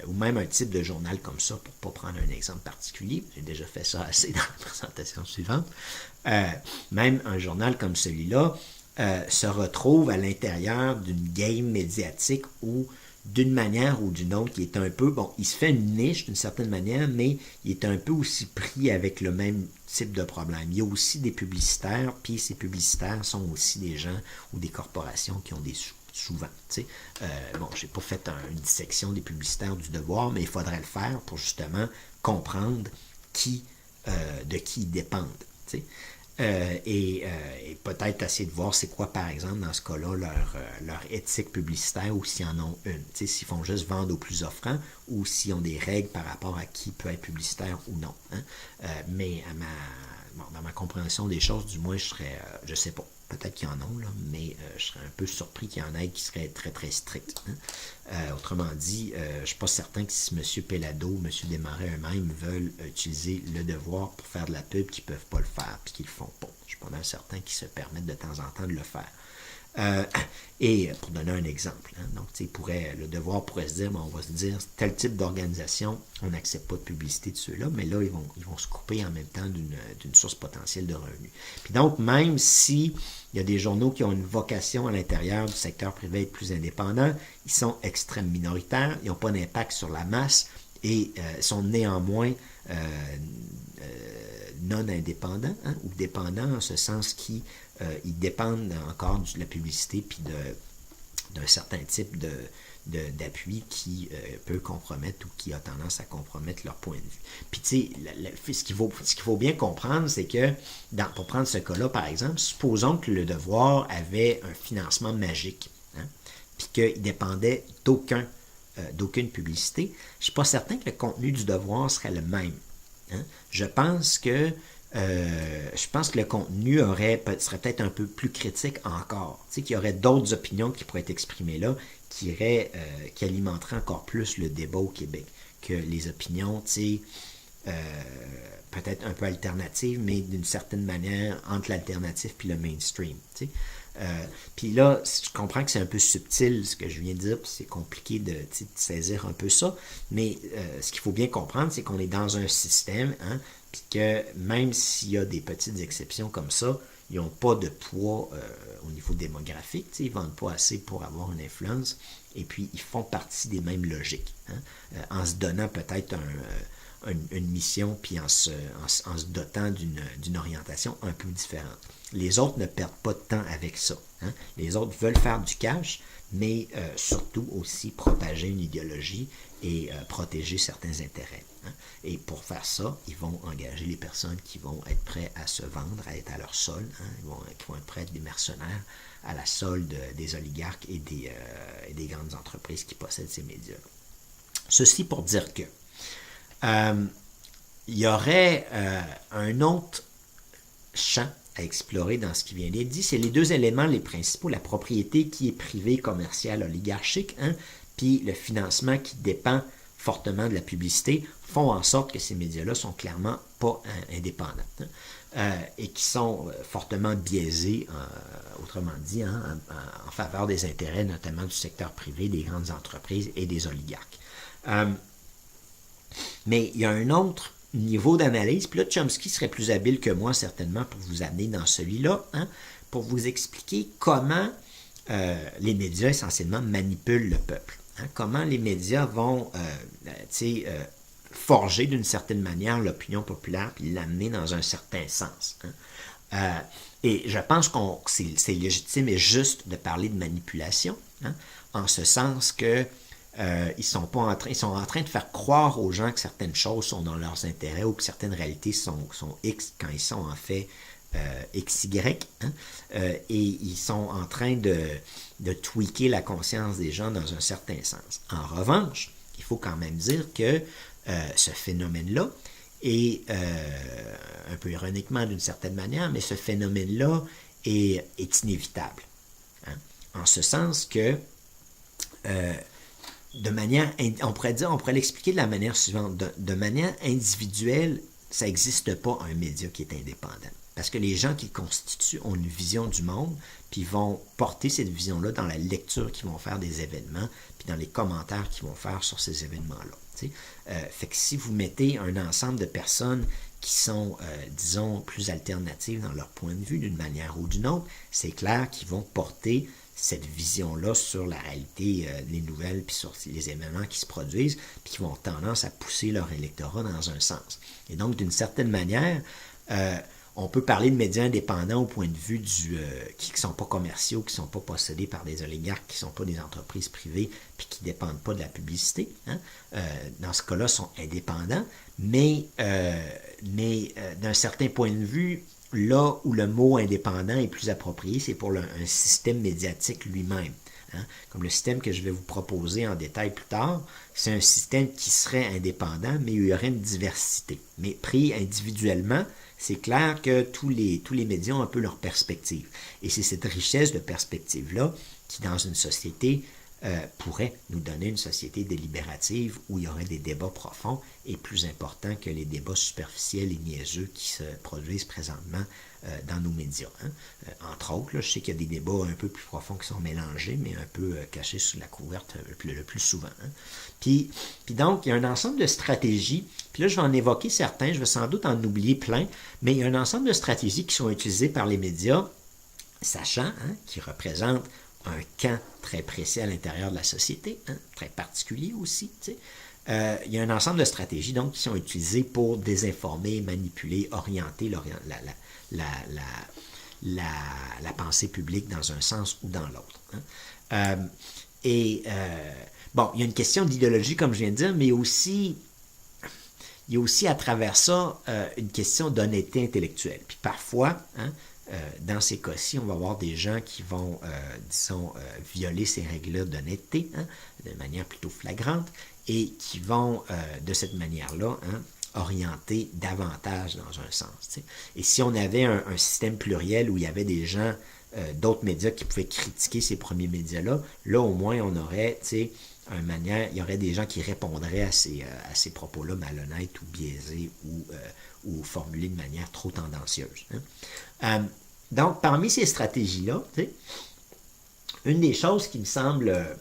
ou même un type de journal comme ça, pour ne pas prendre un exemple particulier, j'ai déjà fait ça assez dans la présentation suivante, même un journal comme celui-là se retrouve à l'intérieur d'une game médiatique où d'une manière ou d'une autre, il est un peu, bon, il se fait une niche d'une certaine manière, mais il est un peu aussi pris avec le même type de problème. Il y a aussi des publicitaires, puis ces publicitaires sont aussi des gens ou des corporations qui ont des sous, souvent. Bon, j'ai pas fait une dissection des publicitaires du devoir, mais il faudrait le faire pour justement comprendre de qui ils dépendent. Et peut-être essayer de voir c'est quoi, par exemple, dans ce cas-là, leur éthique publicitaire ou s'ils en ont une. S'ils font juste vendre aux plus offrants ou s'ils ont des règles par rapport à qui peut être publicitaire ou non. Hein. Mais dans ma compréhension des choses, du moins, je sais pas. Peut-être qu'il y en a, là, mais je serais un peu surpris qu'il y en ait qui seraient très, très stricts. Hein. Autrement dit, je ne suis pas certain que si M. Pellado ou M. Desmarais eux-mêmes veulent utiliser le devoir pour faire de la pub, qu'ils ne peuvent pas le faire et qu'ils ne le font pas. Je suis pas mal certain qu'ils se permettent de temps en temps de le faire. Et pour donner un exemple, hein, donc le devoir pourrait se dire, on va se dire, tel type d'organisation, on n'accepte pas de publicité de ceux-là, mais là, ils vont se couper en même temps d'une source potentielle de revenus. Puis donc, même si il y a des journaux qui ont une vocation à l'intérieur du secteur privé à être plus indépendants, ils sont extrêmement minoritaires, ils n'ont pas d'impact sur la masse et sont néanmoins non indépendants, hein, ou dépendants en ce sens qu'ils dépendent encore de la publicité puis d'un certain type d'appui qui peut compromettre ou qui a tendance à compromettre leur point de vue. Puis tu sais, ce qu'il faut bien comprendre, c'est que, pour prendre ce cas-là, par exemple, supposons que le devoir avait un financement magique, hein, puis qu'il dépendait d'aucune publicité, je ne suis pas certain que le contenu du devoir serait le même. Je pense que le contenu serait peut-être un peu plus critique encore. Tu sais, qu'il y aurait d'autres opinions qui pourraient être exprimées là, qui alimenteraient encore plus le débat au Québec que les opinions, tu sais, peut-être un peu alternatives, mais d'une certaine manière entre l'alternative puis le mainstream. Tu sais. Puis là, je comprends que c'est un peu subtil ce que je viens de dire, puis c'est compliqué de saisir un peu ça, mais ce qu'il faut bien comprendre, c'est qu'on est dans un système, puis que même s'il y a des petites exceptions comme ça, ils n'ont pas de poids au niveau démographique, ils ne vendent pas assez pour avoir une influence, et puis ils font partie des mêmes logiques, en se donnant peut-être une mission, puis en se dotant d'une orientation un peu différente. Les autres ne perdent pas de temps avec ça. Les autres veulent faire du cash, mais surtout aussi propager une idéologie et protéger certains intérêts. Et pour faire ça, ils vont engager les personnes qui vont être prêtes à se vendre, à être à leur solde, qui vont être prêtes à être des mercenaires à la solde des oligarques et des grandes entreprises qui possèdent ces médias. Ceci pour dire que il y aurait un autre champ à explorer dans ce qui vient d'être dit. C'est les deux éléments les principaux, la propriété qui est privée, commerciale, oligarchique, puis le financement qui dépend fortement de la publicité, font en sorte que ces médias-là sont clairement pas indépendants et qui sont fortement biaisés, autrement dit, en faveur des intérêts notamment du secteur privé, des grandes entreprises et des oligarques. Mais il y a un autre niveau d'analyse, puis là, Chomsky serait plus habile que moi, certainement, pour vous amener dans celui-là, pour vous expliquer comment les médias, essentiellement, manipulent le peuple. Comment les médias vont, forger d'une certaine manière l'opinion populaire, puis l'amener dans un certain sens. Et je pense que c'est légitime et juste de parler de manipulation, en ce sens que ils sont en train de faire croire aux gens que certaines choses sont dans leurs intérêts ou que certaines réalités sont X quand ils sont en fait XY. Et ils sont en train de tweaker la conscience des gens dans un certain sens. En revanche, il faut quand même dire que ce phénomène-là est, un peu ironiquement d'une certaine manière, mais ce phénomène-là est inévitable. En ce sens que de manière, on pourrait l'expliquer de la manière suivante. De manière individuelle, ça n'existe pas un média qui est indépendant. Parce que les gens qui le constituent ont une vision du monde, puis vont porter cette vision-là dans la lecture qu'ils vont faire des événements, puis dans les commentaires qu'ils vont faire sur ces événements-là. Fait que si vous mettez un ensemble de personnes qui sont, disons, plus alternatives dans leur point de vue d'une manière ou d'une autre, c'est clair qu'ils vont porter cette vision-là sur la réalité des nouvelles puis sur les événements qui se produisent, puis qui vont tendance à pousser leur électorat dans un sens. Et donc, d'une certaine manière, on peut parler de médias indépendants au point de vue qui ne sont pas commerciaux, qui ne sont pas possédés par des oligarques, qui ne sont pas des entreprises privées, puis qui ne dépendent pas de la publicité. Dans ce cas-là, sont indépendants, mais d'un certain point de vue, là où le mot indépendant est plus approprié, c'est pour un système médiatique lui-même. Comme le système que je vais vous proposer en détail plus tard, c'est un système qui serait indépendant, mais il y aurait une diversité. Mais pris individuellement, c'est clair que tous les médias ont un peu leur perspective. Et c'est cette richesse de perspective-là qui, dans une société, pourrait nous donner une société délibérative où il y aurait des débats profonds et plus importants que les débats superficiels et niaiseux qui se produisent présentement dans nos médias. Entre autres, là, je sais qu'il y a des débats un peu plus profonds qui sont mélangés, mais un peu cachés sous la couverte le plus souvent. Puis donc, il y a un ensemble de stratégies, puis là, je vais en évoquer certains, je vais sans doute en oublier plein, mais il y a un ensemble de stratégies qui sont utilisées par les médias, sachant qu'ils représentent un camp très précis à l'intérieur de la société, très particulier aussi. Il y a un ensemble de stratégies donc qui sont utilisées pour désinformer, manipuler, orienter la pensée publique dans un sens ou dans l'autre. Bon, il y a une question d'idéologie, comme je viens de dire, mais il y a aussi à travers ça une question d'honnêteté intellectuelle. Puis parfois, dans ces cas-ci, on va avoir des gens qui vont, violer ces règles-là d'honnêteté de manière plutôt flagrante et qui vont, de cette manière-là, orienté davantage dans un sens. T'sais. Et si on avait un système pluriel où il y avait des gens, d'autres médias qui pouvaient critiquer ces premiers médias-là, là au moins on aurait, il y aurait des gens qui répondraient à ces propos-là malhonnêtes ou biaisés ou formulés de manière trop tendancieuse. Hein. Donc, parmi ces stratégies-là, une des choses qui me semble,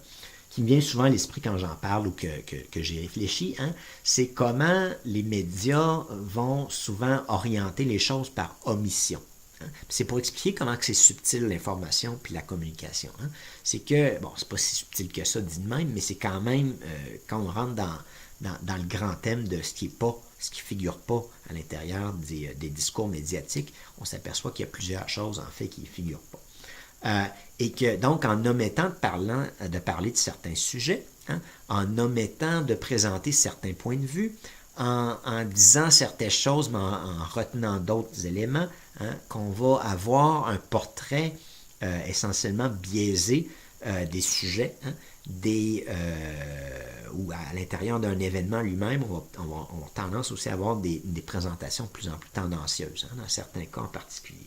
qui me vient souvent à l'esprit quand j'en parle ou que j'ai réfléchi, hein, c'est comment les médias vont souvent orienter les choses par omission. Hein. C'est pour expliquer comment c'est subtil l'information puis la communication. Hein. C'est que, bon, c'est pas si subtil que ça dit de même, mais c'est quand même, quand on rentre dans le grand thème de ce qui figure pas à l'intérieur des discours médiatiques, on s'aperçoit qu'il y a plusieurs choses, en fait, qui ne figurent pas. Et que, donc, en omettant de parler de certains sujets, hein, en omettant de présenter certains points de vue, en disant certaines choses, mais en retenant d'autres éléments, hein, qu'on va avoir un portrait essentiellement biaisé des sujets, hein, ou à l'intérieur d'un événement lui-même, on va tendance aussi à avoir des présentations de plus en plus tendancieuses, hein, dans certains cas en particulier.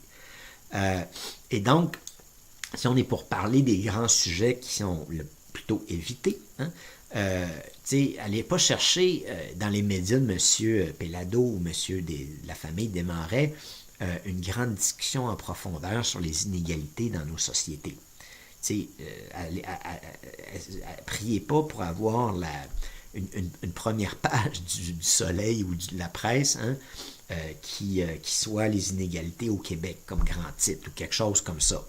Et donc, si on est pour parler des grands sujets qui sont plutôt évités, hein, allez pas chercher dans les médias de M. Pellado ou M. de la famille Desmarais une grande discussion en profondeur sur les inégalités dans nos sociétés. Priez pas pour avoir une première page du Soleil ou de la presse, hein, qui soit les inégalités au Québec comme grand titre ou quelque chose comme ça,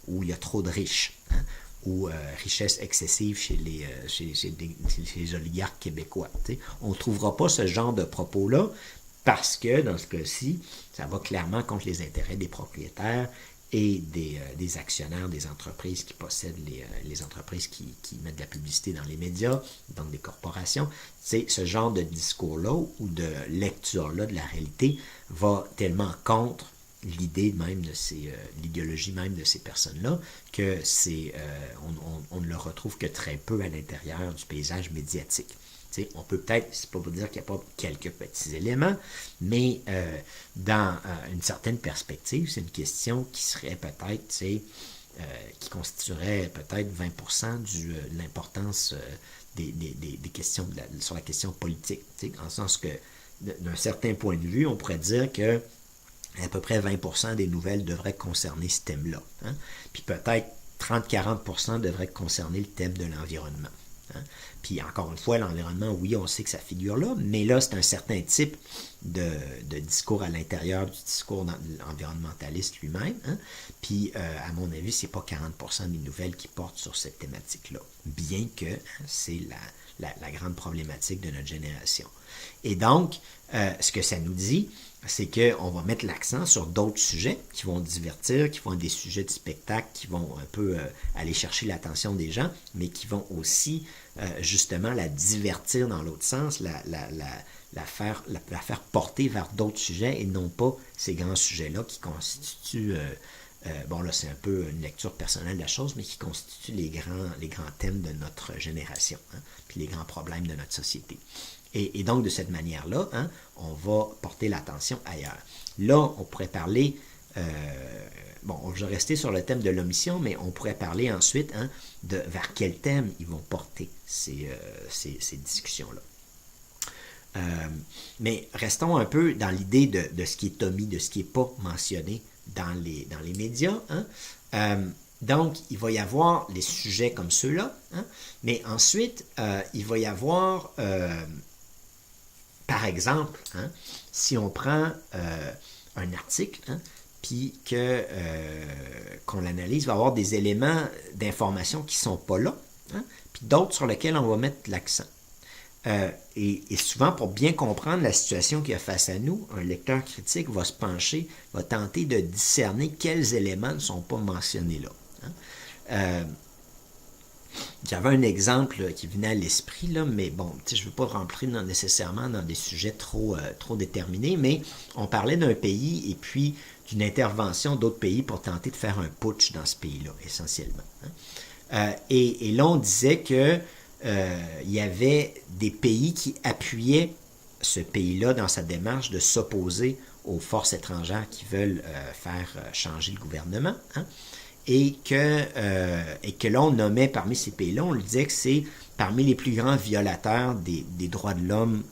où il y a trop de riches, hein, ou richesse excessive chez les oligarques québécois. On ne trouvera pas ce genre de propos-là parce que dans ce cas-ci, ça va clairement contre les intérêts des propriétaires et des actionnaires des entreprises qui possèdent les entreprises qui mettent de la publicité dans les médias, donc des corporations. C'est ce genre de discours-là ou de lecture-là de la réalité va tellement contre l'idée même de l'idéologie même de ces personnes-là que on ne le retrouve que très peu à l'intérieur du paysage médiatique. On peut peut-être, c'est pas pour dire qu'il n'y a pas quelques petits éléments, mais dans une certaine perspective, c'est une question qui serait peut-être, qui constituerait peut-être 20% de l'importance des questions sur la question politique. En le sens que, d'un certain point de vue, on pourrait dire que à peu près 20% des nouvelles devraient concerner ce thème-là. Hein? Puis peut-être 30-40% devraient concerner le thème de l'environnement. Hein? Puis encore une fois, l'environnement, oui, on sait que ça figure là, mais là, c'est un certain type de discours à l'intérieur du discours environnementaliste lui-même. Hein? Puis, à mon avis, c'est pas 40% des nouvelles qui portent sur cette thématique-là, bien que c'est la grande problématique de notre génération. Et donc, ce que ça nous dit, c'est qu'on va mettre l'accent sur d'autres sujets qui vont divertir, qui vont être des sujets de spectacle, qui vont un peu aller chercher l'attention des gens, mais qui vont aussi justement la divertir dans l'autre sens, la faire porter vers d'autres sujets et non pas ces grands sujets-là qui constituent, bon là c'est un peu une lecture personnelle de la chose, mais qui constituent les grands thèmes de notre génération, hein, puis les grands problèmes de notre société. Et donc, de cette manière-là, hein, on va porter l'attention ailleurs. Là, on pourrait parler, bon, je vais rester sur le thème de l'omission, mais on pourrait parler ensuite hein, vers quel thème ils vont porter ces discussions-là. Mais restons un peu dans l'idée de ce qui est omis, de ce qui n'est pas mentionné dans les médias. Hein. Donc, il va y avoir les sujets comme ceux-là, hein, mais ensuite, il va y avoir... par exemple, hein, si on prend un article, hein, puis qu'on l'analyse, il va y avoir des éléments d'information qui ne sont pas là, hein, puis d'autres sur lesquels on va mettre l'accent. Et souvent, pour bien comprendre la situation qu'il y a face à nous, un lecteur critique va se pencher, va tenter de discerner quels éléments ne sont pas mentionnés là. Hein. J'avais un exemple qui venait à l'esprit, là, mais bon, je ne veux pas rentrer nécessairement dans des sujets trop déterminés, mais on parlait d'un pays et puis d'une intervention d'autres pays pour tenter de faire un putsch dans ce pays-là, essentiellement. Hein. Et là, on disait que il y avait des pays qui appuyaient ce pays-là dans sa démarche de s'opposer aux forces étrangères qui veulent faire changer le gouvernement, hein, et que l'on nommait parmi ces pays-là, on le disait que c'est parmi les plus grands violateurs des droits de l'homme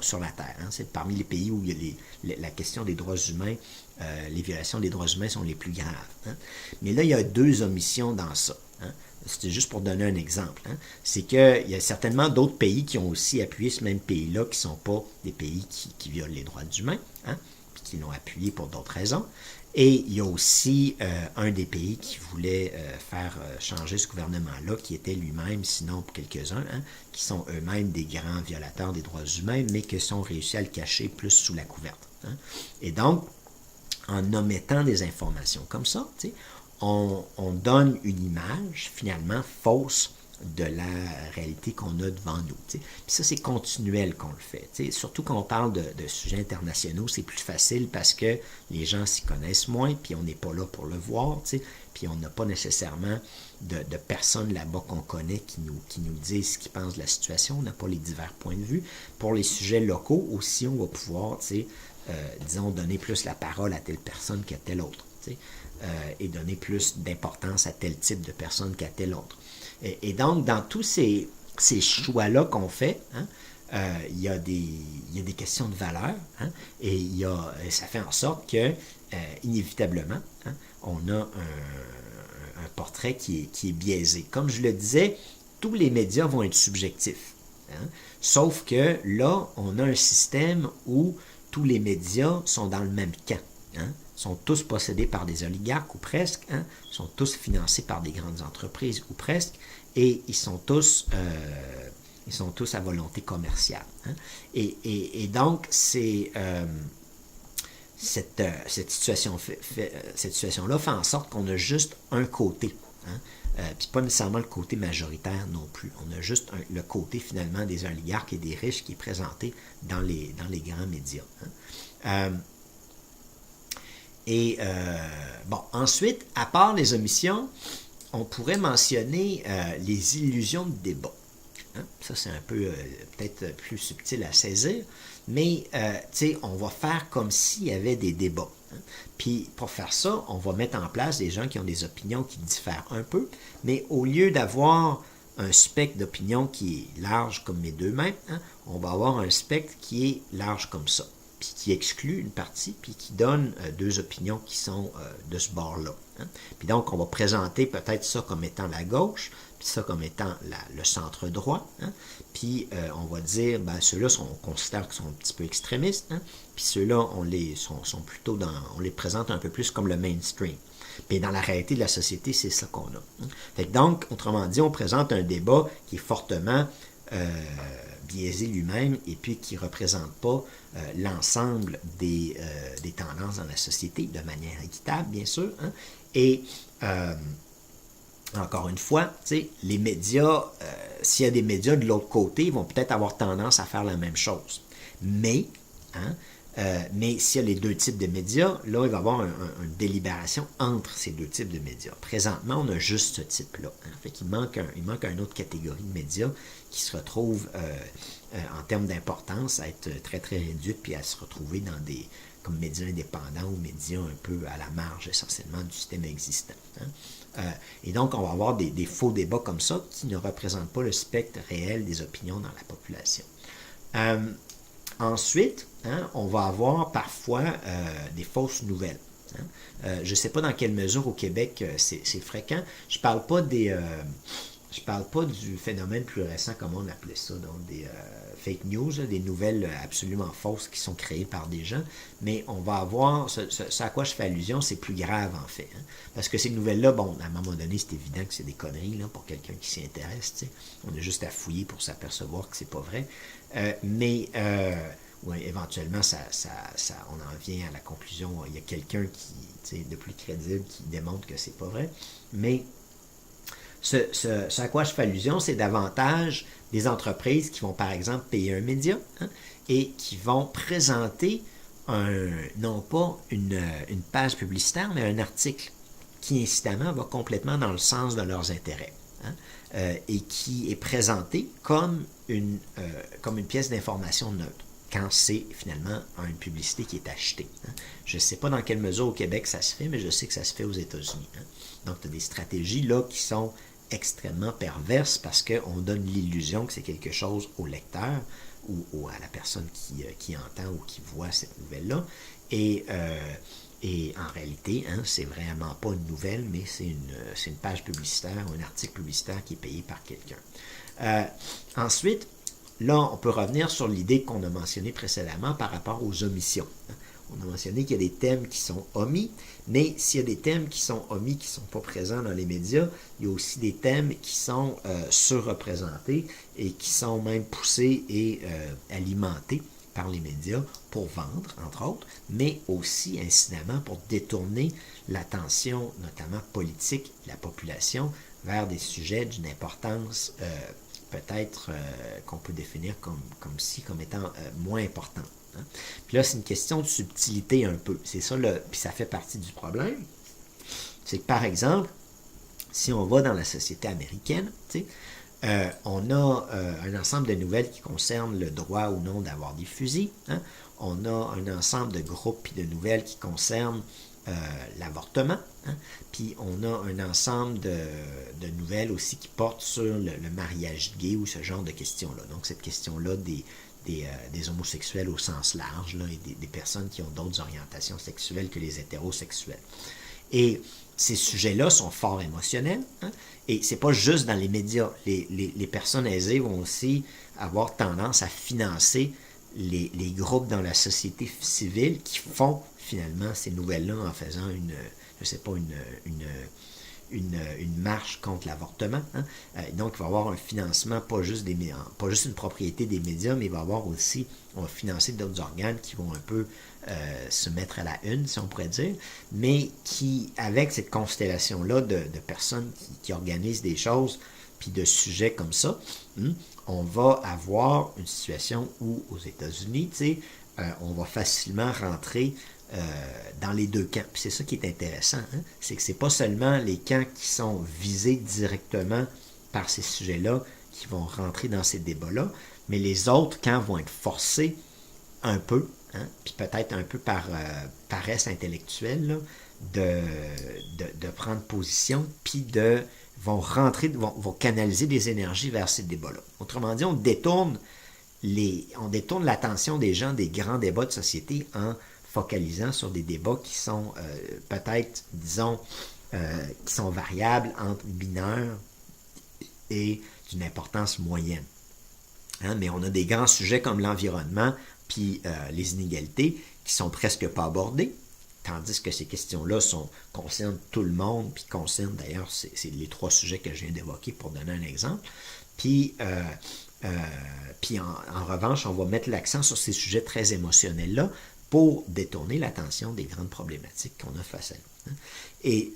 sur la Terre. Hein. C'est parmi les pays où il y a la question des droits humains, les violations des droits humains sont les plus graves. Hein. Mais là, il y a 2 omissions dans ça. Hein. C'était juste pour donner un exemple. Hein. C'est qu'il y a certainement d'autres pays qui ont aussi appuyé ce même pays-là, qui ne sont pas des pays qui violent les droits humains, hein, puis qui l'ont appuyé pour d'autres raisons. Et il y a aussi un des pays qui voulait faire changer ce gouvernement-là, qui était lui-même, sinon quelques-uns, hein, qui sont eux-mêmes des grands violateurs des droits humains, mais qui sont réussis à le cacher plus sous la couverte. Hein. Et donc, en omettant des informations comme ça, on donne une image finalement fausse de la réalité qu'on a devant nous. Puis ça, c'est continuel qu'on le fait. Surtout quand on parle de sujets internationaux, c'est plus facile parce que les gens s'y connaissent moins, puis on n'est pas là pour le voir, puis on n'a pas nécessairement de personnes là-bas qu'on connaît qui nous disent ce qu'ils pensent de la situation. On n'a pas les divers points de vue. Pour les sujets locaux aussi, on va pouvoir, disons, donner plus la parole à telle personne qu'à telle autre. Et donner plus d'importance à tel type de personne qu'à telle autre. Et donc, dans tous ces choix-là qu'on fait, hein, il y a des questions de valeur, hein, et ça fait en sorte que, inévitablement, hein, on a un portrait qui est biaisé. Comme je le disais, tous les médias vont être subjectifs. Hein, sauf que là, on a un système où tous les médias sont dans le même camp. Hein, sont tous possédés par des oligarques ou presque, hein, sont tous financés par des grandes entreprises ou presque, et ils sont tous à volonté commerciale. Hein. Et donc, cette situation-là fait en sorte qu'on a juste un côté, hein, puis pas nécessairement le côté majoritaire non plus. On a juste le côté finalement des oligarques et des riches qui est présenté dans les grands médias. Hein. Ensuite, à part les omissions, on pourrait mentionner les illusions de débat. Hein? Ça, c'est un peu peut-être plus subtil à saisir, mais on va faire comme s'il y avait des débats. Hein? Puis pour faire ça, on va mettre en place des gens qui ont des opinions qui diffèrent un peu, mais au lieu d'avoir un spectre d'opinions qui est large comme mes 2 mains, hein, on va avoir un spectre qui est large comme ça, puis qui exclut une partie, puis qui donne 2 opinions qui sont de ce bord-là. Hein. Puis donc, on va présenter peut-être ça comme étant la gauche, puis ça comme étant le centre droit, hein. Puis on va dire, ceux-là, on considère qu'ils sont un petit peu extrémistes, hein. Puis ceux-là, on les présente un peu plus comme le mainstream. Mais dans la réalité de la société, c'est ça qu'on a. Hein. Fait que donc, autrement dit, on présente un débat qui est fortement biaisé lui-même et puis qui ne représente pas l'ensemble des tendances dans la société de manière équitable, bien sûr. Hein. Et encore une fois, les médias, s'il y a des médias de l'autre côté, ils vont peut-être avoir tendance à faire la même chose. Mais s'il y a les 2 types de médias, là, il va y avoir une délibération entre ces 2 types de médias. Présentement, on a juste ce type-là. Hein. Fait qu'il manque une autre catégorie de médias qui se retrouve, en termes d'importance, à être très, très réduite, puis à se retrouver comme médias indépendants ou médias un peu à la marge, essentiellement, du système existant. Hein. Et donc, on va avoir des faux débats comme ça qui ne représentent pas le spectre réel des opinions dans la population. Ensuite, hein, on va avoir parfois des fausses nouvelles. Hein. Je ne sais pas dans quelle mesure au Québec c'est fréquent. Je parle pas du phénomène plus récent, comme on appelait ça, donc des fake news, des nouvelles absolument fausses qui sont créées par des gens, mais on va avoir, ce à quoi je fais allusion, c'est plus grave en fait. Hein, parce que ces nouvelles-là, à un moment donné, c'est évident que c'est des conneries là, pour quelqu'un qui s'y intéresse. T'sais. On a juste à fouiller pour s'apercevoir que c'est pas vrai. Éventuellement, on en vient à la conclusion, il y a quelqu'un de plus crédible qui démontre que c'est pas vrai. Mais ce à quoi je fais allusion, c'est davantage des entreprises qui vont, par exemple, payer un média, hein, et qui vont présenter non pas une page publicitaire, mais un article qui, incidemment, va complètement dans le sens de leurs intérêts. Hein. et qui est présenté comme une pièce d'information neutre, quand c'est finalement une publicité qui est achetée. Hein. Je ne sais pas dans quelle mesure au Québec ça se fait, mais je sais que ça se fait aux États-Unis. Hein. Donc, tu as des stratégies là qui sont extrêmement perverses parce qu'on donne l'illusion que c'est quelque chose au lecteur ou à la personne qui entend ou qui voit cette nouvelle-là. Et en réalité, hein, c'est vraiment pas une nouvelle, mais c'est une page publicitaire ou un article publicitaire qui est payé par quelqu'un. Ensuite, là, on peut revenir sur l'idée qu'on a mentionnée précédemment par rapport aux omissions. On a mentionné qu'il y a des thèmes qui sont omis, mais s'il y a des thèmes qui sont omis, qui ne sont pas présents dans les médias, il y a aussi des thèmes qui sont surreprésentés et qui sont même poussés et alimentés par les médias pour vendre, entre autres, mais aussi, incidemment, pour détourner l'attention, notamment politique, de la population vers des sujets d'une importance peut-être qu'on peut définir comme étant moins importante. Hein. Puis là, c'est une question de subtilité un peu. C'est ça, puis ça fait partie du problème. C'est que, par exemple, si on va dans la société américaine, on a un ensemble de nouvelles qui concernent le droit ou non d'avoir des fusils. Hein. On a un ensemble de groupes et de nouvelles qui concernent l'avortement. Hein. Puis on a un ensemble de nouvelles aussi qui portent sur le mariage gay ou ce genre de questions-là. Donc cette question-là des homosexuels au sens large là, et des personnes qui ont d'autres orientations sexuelles que les hétérosexuels. Et ces sujets-là sont fort émotionnels. Hein, et c'est pas juste dans les médias. Les personnes aisées vont aussi avoir tendance à financer les groupes dans la société civile qui font finalement ces nouvelles-là en faisant une marche contre l'avortement. Hein. Donc, il va y avoir un financement, pas juste une propriété des médias, mais il va y avoir aussi, on va financer d'autres organes qui vont un peu se mettre à la une, si on pourrait dire, mais qui, avec cette constellation-là de personnes qui organisent des choses, puis de sujets comme ça, on va avoir une situation où, aux États-Unis, on va facilement rentrer dans les deux camps. Puis c'est ça qui est intéressant, hein? C'est que c'est pas seulement les camps qui sont visés directement par ces sujets-là qui vont rentrer dans ces débats-là, mais les autres camps vont être forcés un peu, hein, puis peut-être un peu par paresse intellectuelle, là, de prendre position, puis vont canaliser des énergies vers ces débats-là. Autrement dit, on détourne l'attention des gens des grands débats de société en focalisant sur des débats qui sont peut-être, disons, qui sont variables entre mineurs et d'une importance moyenne. Hein, mais on a des grands sujets comme l'environnement puis les inégalités qui sont presque pas abordés, tandis que ces questions-là concernent tout le monde, puis concernent d'ailleurs, c'est les trois sujets que je viens d'évoquer pour donner un exemple. Puis en revanche, on va mettre l'accent sur ces sujets très émotionnels-là pour détourner l'attention des grandes problématiques qu'on a face à nous. Hein. Et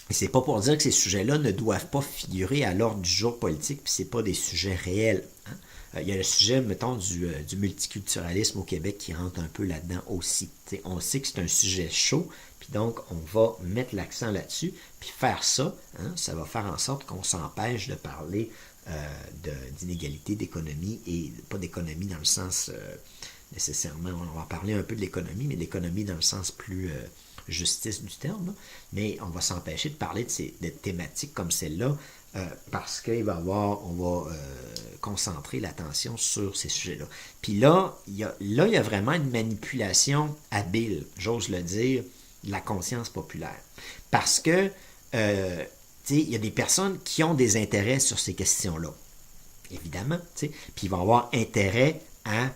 c'est pas pour dire que ces sujets-là ne doivent pas figurer à l'ordre du jour politique, puis c'est pas des sujets réels. Hein. Il y a le sujet, mettons, du multiculturalisme au Québec qui rentre un peu là-dedans aussi. T'sais, on sait que c'est un sujet chaud, puis donc on va mettre l'accent là-dessus, puis faire ça, hein, ça va faire en sorte qu'on s'empêche de parler d'inégalité, d'économie, et pas d'économie dans le sens nécessairement, on va parler un peu de l'économie, mais l'économie dans le sens plus justice du terme, là. Mais on va s'empêcher de parler de thématiques comme celle-là parce qu'on va concentrer l'attention sur ces sujets-là. Puis là, il y a vraiment une manipulation habile, j'ose le dire, de la conscience populaire. Parce que il y a des personnes qui ont des intérêts sur ces questions-là, évidemment, puis ils vont avoir intérêt à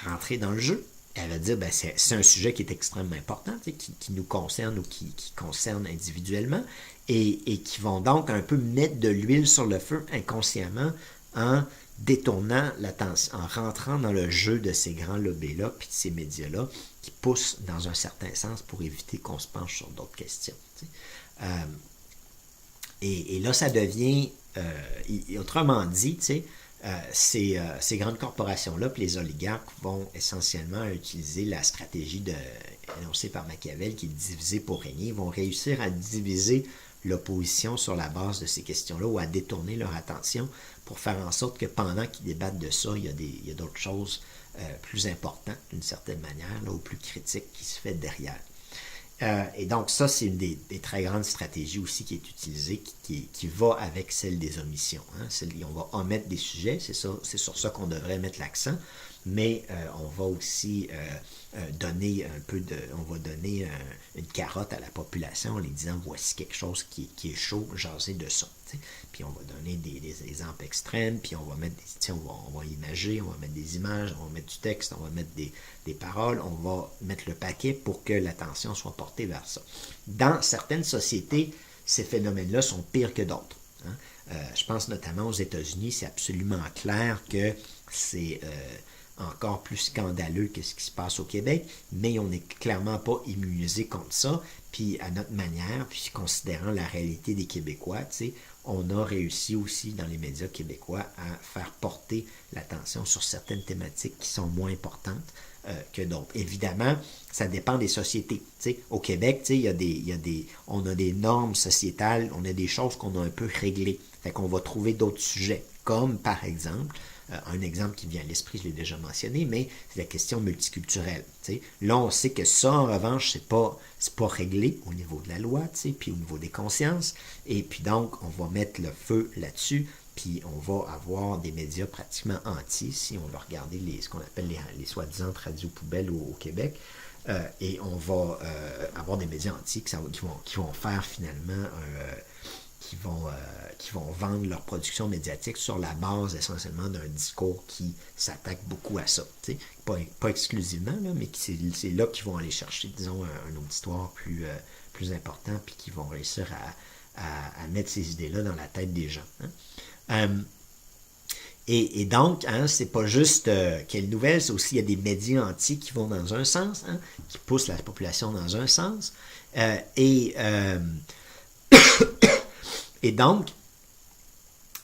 rentrer dans le jeu. Elle va dire, c'est un sujet qui est extrêmement important, qui nous concerne ou qui concerne individuellement, et qui vont donc un peu mettre de l'huile sur le feu inconsciemment en détournant l'attention, en rentrant dans le jeu de ces grands lobbies-là, puis de ces médias-là, qui poussent dans un certain sens pour éviter qu'on se penche sur d'autres questions. Et là, ça devient, autrement dit, ces grandes corporations-là, puis les oligarques vont essentiellement utiliser la stratégie énoncée par Machiavel, qui est diviser pour régner. Ils vont réussir à diviser l'opposition sur la base de ces questions-là ou à détourner leur attention pour faire en sorte que pendant qu'ils débattent de ça, il y a d'autres choses plus importantes, d'une certaine manière, là, ou plus critiques qui se fait derrière. Et donc ça, c'est une des très grandes stratégies aussi qui est utilisée, qui va avec celle des omissions. Hein. On va omettre des sujets, c'est sur ça qu'on devrait mettre l'accent, mais on va aussi donner une carotte à la population en les disant voici quelque chose qui est chaud, jaser de ça. T'sais. Puis on va donner des exemples extrêmes, puis on va mettre on va imager, on va mettre des images, on va mettre du texte, on va mettre des paroles, on va mettre le paquet pour que l'attention soit portée vers ça. Dans certaines sociétés, ces phénomènes-là sont pires que d'autres. Hein. Je pense notamment aux États-Unis, c'est absolument clair que c'est encore plus scandaleux que ce qui se passe au Québec, mais on n'est clairement pas immunisé contre ça, puis à notre manière, puis considérant la réalité des Québécois, on a réussi aussi dans les médias québécois à faire porter l'attention sur certaines thématiques qui sont moins importantes que d'autres. Évidemment, ça dépend des sociétés. Au Québec, on a des normes sociétales, on a des choses qu'on a un peu réglées. Fait qu'on va trouver d'autres sujets, comme par exemple, un exemple qui vient à l'esprit, je l'ai déjà mentionné, mais c'est la question multiculturelle. T'sais. Là, on sait que ça, en revanche, c'est pas réglé au niveau de la loi, puis au niveau des consciences. Et puis donc, on va mettre le feu là-dessus, puis on va avoir des médias pratiquement anti, si on va regarder ce qu'on appelle les soi-disant radios poubelles au Québec. Et on va avoir des médias anti qui vont faire finalement qui vont vendre leur production médiatique sur la base essentiellement d'un discours qui s'attaque beaucoup à ça. Pas exclusivement, là, mais c'est là qu'ils vont aller chercher, disons, un auditoire plus important, puis qui vont réussir à mettre ces idées-là dans la tête des gens. Hein. Et donc, hein, c'est pas juste quelle nouvelle, c'est aussi il y a des médias entiers qui vont dans un sens, hein, qui poussent la population dans un sens. Et donc,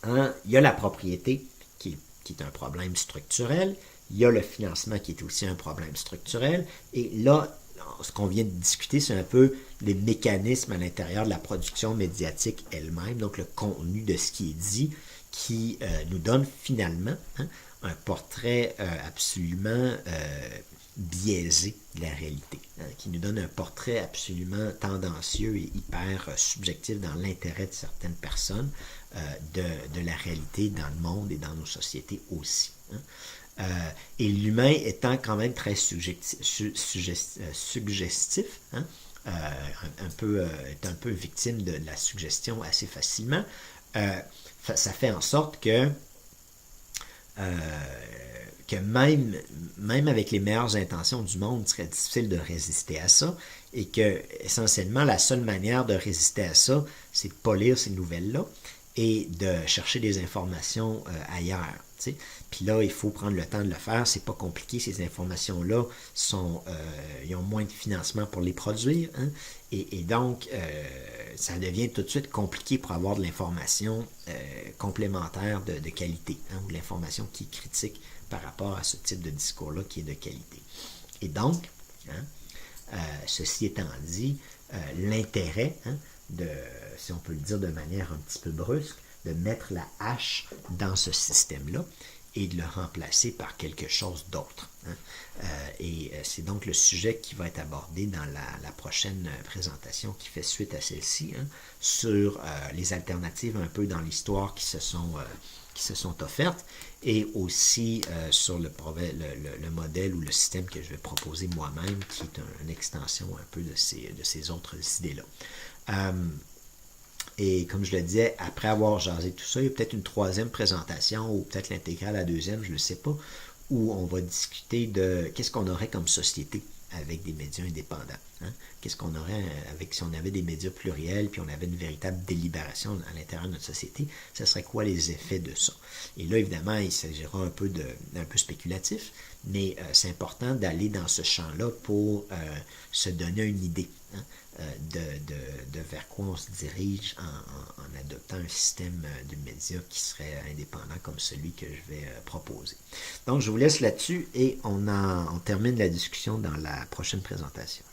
hein, il y a la propriété qui est un problème structurel, il y a le financement qui est aussi un problème structurel, et là, ce qu'on vient de discuter, c'est un peu les mécanismes à l'intérieur de la production médiatique elle-même, donc le contenu de ce qui est dit, qui nous donne finalement un portrait absolument biaisé de la réalité, qui nous donne un portrait absolument tendancieux et hyper subjectif dans l'intérêt de certaines personnes de la réalité dans le monde et dans nos sociétés aussi. Et l'humain étant quand même très suggestif, est un peu victime de la suggestion assez facilement, ça fait en sorte que même avec les meilleures intentions du monde, il serait difficile de résister à ça, et que essentiellement la seule manière de résister à ça, c'est de ne pas lire ces nouvelles-là et de chercher des informations ailleurs. T'sais. Puis là, il faut prendre le temps de le faire. C'est pas compliqué. Ces informations-là ils ont moins de financement pour les produire. Hein? Et donc, ça devient tout de suite compliqué pour avoir de l'information complémentaire de qualité, hein, ou de l'information qui est critique par rapport à ce type de discours-là qui est de qualité. Et donc, ceci étant dit, l'intérêt si on peut le dire de manière un petit peu brusque, de mettre la hache dans ce système-là et de le remplacer par quelque chose d'autre. Hein. Et c'est donc le sujet qui va être abordé dans la prochaine présentation qui fait suite à celle-ci, hein, sur les alternatives un peu dans l'histoire qui se sont offertes, et aussi sur le modèle ou le système que je vais proposer moi-même, qui est une extension un peu de ces autres idées-là. Et comme je le disais, après avoir jasé tout ça, il y a peut-être une troisième présentation, ou peut-être l'intégrale à la deuxième, je ne sais pas, où on va discuter de qu'est-ce qu'on aurait comme société avec des médias indépendants. Hein? Qu'est-ce qu'on aurait si on avait des médias pluriels, puis on avait une véritable délibération à l'intérieur de notre société, ce serait quoi les effets de ça? Et là, évidemment, il s'agira un peu spéculatif, mais c'est important d'aller dans ce champ-là pour se donner une idée. Hein? de vers quoi on se dirige en adoptant un système de médias qui serait indépendant comme celui que je vais proposer. Donc, je vous laisse là-dessus et on termine la discussion dans la prochaine présentation.